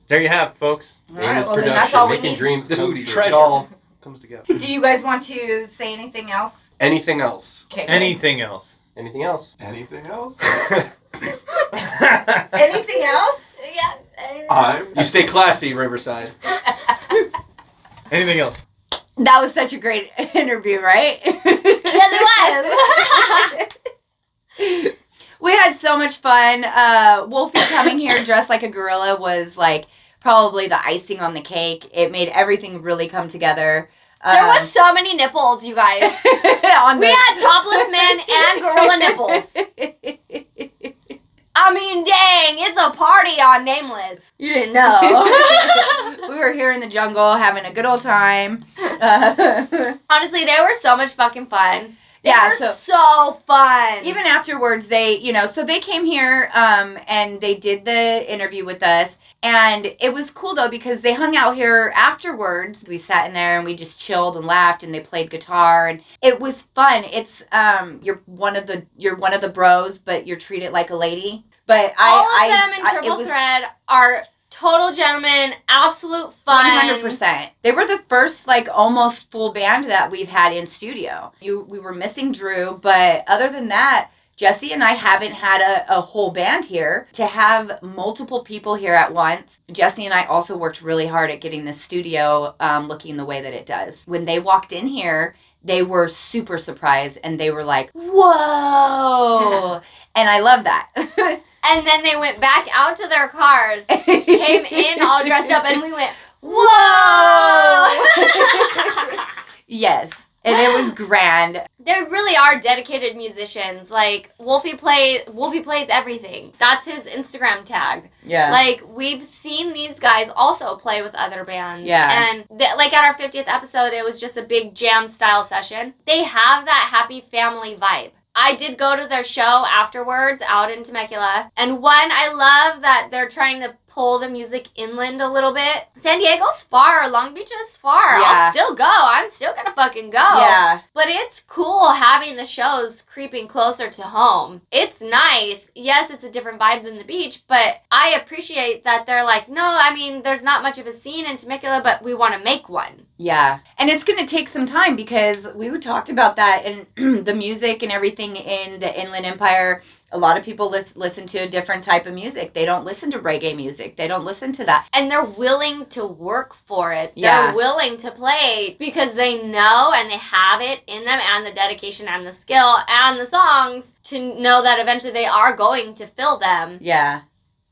There you have it, folks. All right, Nameless well, then that's production, all we making need. dreams This come is true. treasure. It all comes together. Do you guys want to say anything else? Anything else? Okay. Anything else? Anything else? Anything else? Anything else? Yeah. anything You stay classy, Riverside. Anything else? That was such a great interview, right? Yes, it was. We had so much fun. Wolfy coming here dressed like a gorilla was like probably the icing on the cake. It made everything really come together. There was so many nipples, you guys. on We had topless men and gorilla nipples. I mean, dang, it's a party on Nameless. You didn't know. We were here in the jungle having a good old time. Honestly, they were so much fucking fun. They Yeah, were so- so fun. Even afterwards, they, so they came here and they did the interview with us. And it was cool, though, because they hung out here afterwards. We sat in there and we just chilled and laughed and they played guitar. And it was fun. It's, you're one of the bros, but you're treated like a lady. But all of them in Triple it was, Thread are Total gentlemen, absolute fun. 100%. They were the first, like, almost full band that we've had in studio. We were missing Drew, but other than that, Jessie and I haven't had a whole band here. To have multiple people here at once, Jessie and I also worked really hard at getting the studio looking the way that it does. When they walked in here, they were super surprised, and they were like, whoa! And I love that. And then they went back out to their cars, came in all dressed up, and we went, whoa! Yes. And it was grand. They really are dedicated musicians. Like, Wolfy plays everything. That's his Instagram tag. Yeah. Like, we've seen these guys also play with other bands. Yeah. And, like, at our 50th episode, it was just a big jam-style session. They have that happy family vibe. I did go to their show afterwards out in Temecula. And one, I love that they're trying to pull the music inland a little bit. San Diego's far. Long Beach is far. Yeah. I'll still go. I'm still gonna fucking go. Yeah. But it's cool having the shows creeping closer to home. It's nice. Yes, it's a different vibe than the beach, but I appreciate that they're like, no, I mean, there's not much of a scene in Temecula, but we want to make one. Yeah. And it's going to take some time because we talked about that and the music and everything in the Inland Empire. A lot of people listen to a different type of music. They don't listen to reggae music. They don't listen to that. And they're willing to work for it. Yeah. They're willing to play because they know and they have it in them, and the dedication and the skill and the songs to know that eventually they are going to fill them. Yeah.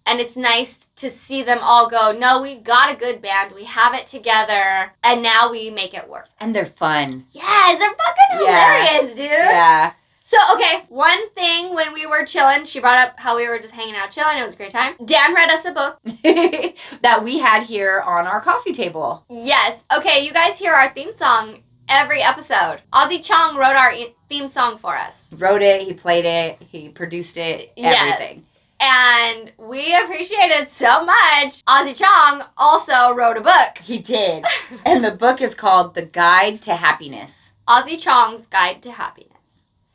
And it's nice to see them all go, no, we got a good band. We have it together. And now we make it work. And they're fun. Yes, they're fucking hilarious, dude. Yeah. So, okay, one thing when we were chilling, she brought up how we were just hanging out chilling. It was a great time. Dan read us a book. That we had here on our coffee table. Yes. Okay, you guys hear our theme song every episode. Ozzy Chong wrote our theme song for us. He wrote it, he played it, he produced it, everything. Yes. And we appreciate it so much. Ozzy Chong also wrote a book. He did. And the book is called The Guide to Happiness. Ozzy Chong's Guide to Happiness.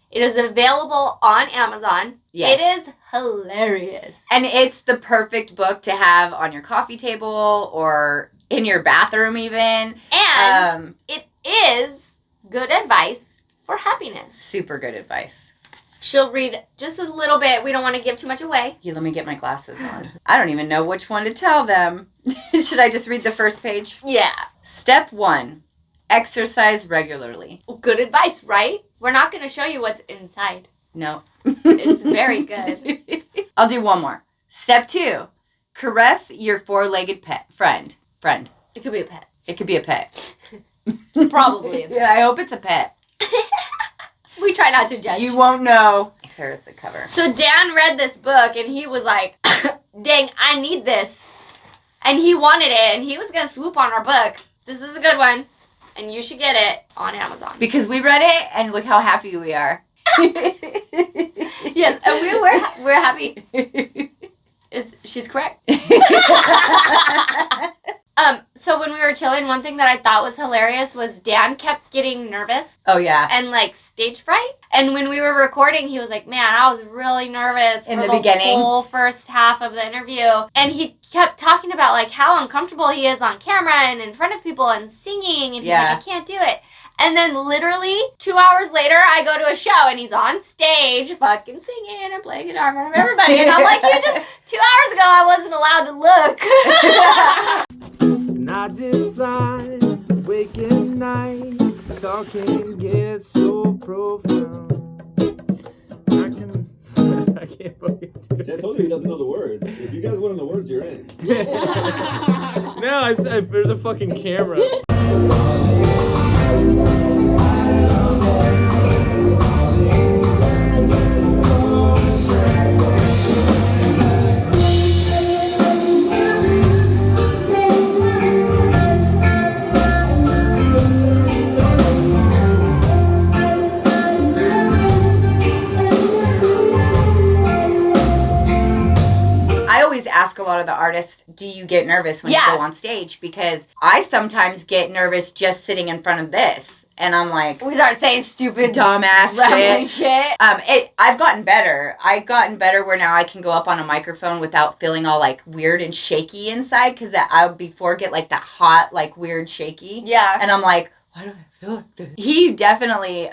It is available on Amazon. Yes. It is hilarious. And it's the perfect book to have on your coffee table or in your bathroom even. And it is good advice for happiness. Super good advice. She'll read just a little bit. We don't want to give too much away. Here, let me get my glasses on. I don't even know which one to tell them. Should I just read the first page? Yeah. Step 1. Exercise regularly. Good advice, right? We're not going to show you what's inside. No. It's very good. I'll do one more. Step 2. Caress your four-legged pet. Friend. It could be a pet. It could be a pet. Probably a pet. Yeah, I hope it's a pet. We try not to judge. You won't know. Here's the cover. So Dan read this book and he was like, dang, I need this. And he wanted it and he was going to swoop on our book. This is a good one. And you should get it on Amazon. Because we read it and look how happy we are. Yes, and we're happy. She's correct. So when we were chilling, one thing that I thought was hilarious was Dan kept getting nervous Oh, yeah. and like stage fright. And when we were recording, he was like, man, I was really nervous In for the beginning? whole first half of the interview. And he kept talking about like how uncomfortable he is on camera and in front of people and singing. And he's Yeah. like, I can't do it. And then literally 2 hours later, I go to a show and he's on stage fucking singing and playing guitar in front of everybody. And I'm like, you just, 2 hours ago, I wasn't allowed to look. And I just lie awake at night, thought can get so profound. I can't fucking do it. I told you he doesn't know the words. If you guys want to know the words, you're in. No, I said there's a fucking camera. Ask a lot of the artists, do you get nervous when Yeah. you go on stage? Because I sometimes get nervous just sitting in front of this. and I'm like, We start saying stupid, dumbass rambling shit. shit. I've gotten better. I've gotten better where now I can go up on a microphone without feeling all like weird and shaky inside, because I would before get like that hot, like weird shaky. Yeah. And I'm like, why do I feel like this? He definitely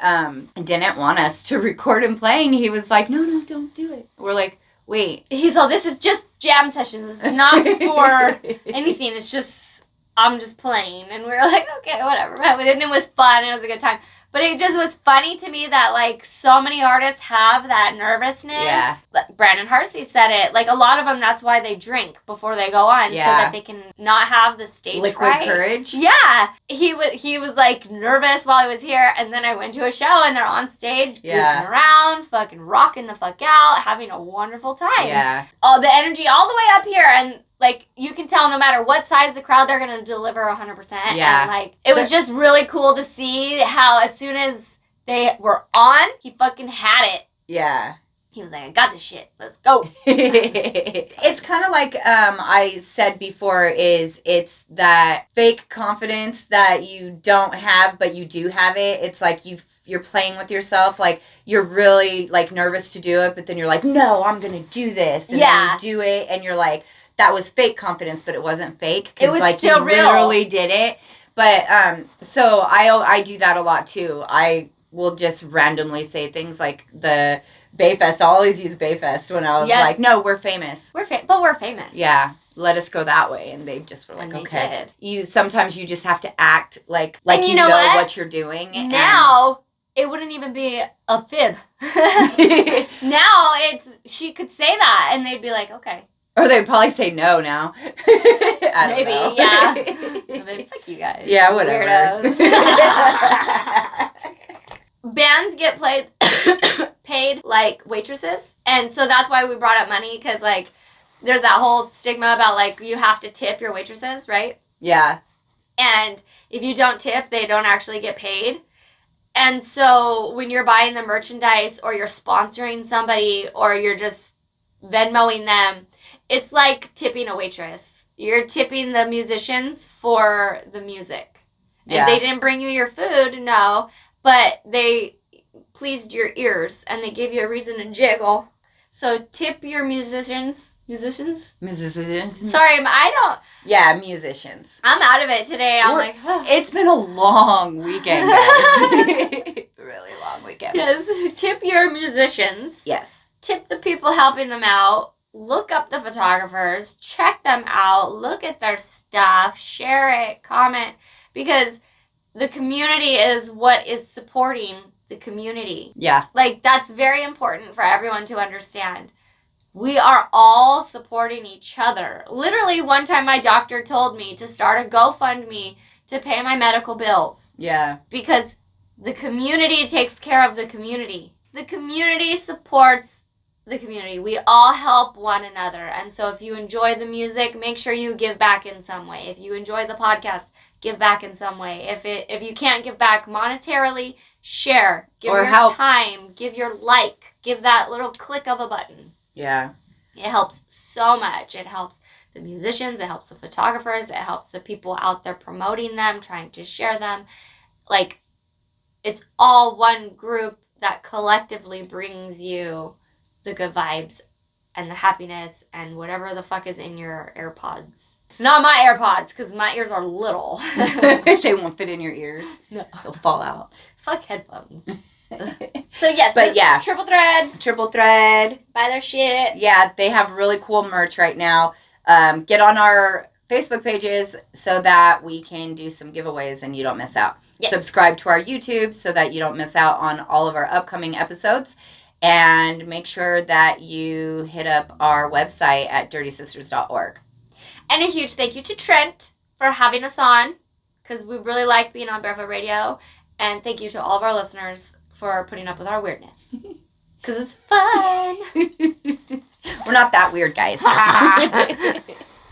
didn't want us to record him playing. He was like, no, don't do it. We're like, wait. He's all, this is just jam sessions. This is not for anything. It's just, I'm just playing. And we were like, okay, whatever. And it was fun. It was a good time. But it just was funny to me that, like, so many artists have that nervousness. Yeah. Like, Brandon Harsey said it. Like, a lot of them, that's why they drink before they go on. So that they can not have the stage Liquid fright. courage. Yeah. He was, like, nervous while he was here. And then I went to a show, and they're on stage, goofing around, fucking rocking the fuck out, having a wonderful time. Yeah. All the energy all the way up here. And, like, you can tell no matter what size the crowd, they're going to deliver 100%. Yeah. And, like, it was just really cool to see how as soon as they were on, he fucking had it. Yeah. He was like, I got this shit. Let's go. It's kind of like I said before, it's that fake confidence that you don't have, but you do have it. It's like you're playing with yourself. Like, you're really, like, nervous to do it, but then you're like, no, I'm going to do this. And then you do it, and you're like, that was fake confidence, but it wasn't fake. It was like, still you real. literally did it. But so I do that a lot too. I will just randomly say things like the Bayfest. I'll always use Bayfest when I was like, no, we're famous. But we're famous. Yeah. Let us go that way. And they just were like, And they okay. did. Sometimes you just have to act like And you know what you're doing. Now, it wouldn't even be a fib. Now, she could say that, and they'd be like, okay. Or they'd probably say no now. I don't know. Yeah. Well, then, fuck you guys. Yeah, whatever. Weirdos. Bands get paid like waitresses. And so that's why we brought up money, because, like, there's that whole stigma about, like, you have to tip your waitresses, right? Yeah. And if you don't tip, they don't actually get paid. And so when you're buying the merchandise, or you're sponsoring somebody, or you're just Venmoing them, it's like tipping a waitress. You're tipping the musicians for the music. And they didn't bring you your food, no, but they pleased your ears, and they gave you a reason to jiggle. So tip your musicians. Musicians? Sorry, I don't... Yeah, musicians. I'm out of it today. It's been a long weekend, guys. Really long weekend. Yes, tip your musicians. Yes. Tip the people helping them out. Look up the photographers. Check them out. Look at their stuff. Share it. Comment. Because the community is what is supporting the community. Yeah. Like, that's very important for everyone to understand. We are all supporting each other. Literally, one time my doctor told me to start a GoFundMe to pay my medical bills. Yeah. Because the community takes care of the community. The community supports the community. We all help one another. And so if you enjoy the music, make sure you give back in some way. If you enjoy the podcast, give back in some way. If you can't give back monetarily, share. Give your time. Give your like. Give that little click of a button. Yeah. It helps so much. It helps the musicians. It helps the photographers. It helps the people out there promoting them, trying to share them. Like, it's all one group that collectively brings you the good vibes and the happiness and whatever the fuck is in your AirPods. Not my AirPods, because my ears are little. They won't fit in your ears. No. They'll fall out. Fuck headphones. So yes, but yeah. Triple Thread. Buy their shit. Yeah, they have really cool merch right now. Get on our Facebook pages so that we can do some giveaways and you don't miss out. Yes. Subscribe to our YouTube so that you don't miss out on all of our upcoming episodes. And make sure that you hit up our website at dirtysisters.org. And a huge thank you to Trent for having us on, because we really like being on Barefoot Radio. And thank you to all of our listeners for putting up with our weirdness. Because it's fun. We're not that weird, guys.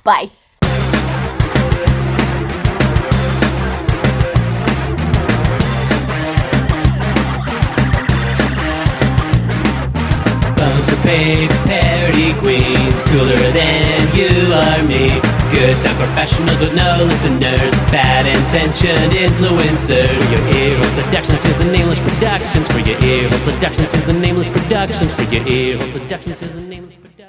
Bye. Bunker babes, parody queens, cooler than you are me. Good time professionals with no listeners, bad intentioned influencers. For your ear hole seductions, here's the Nameless Productions. For your ear hole seductions, here's the Nameless Productions. For your ear hole seductions, here's the Nameless Productions.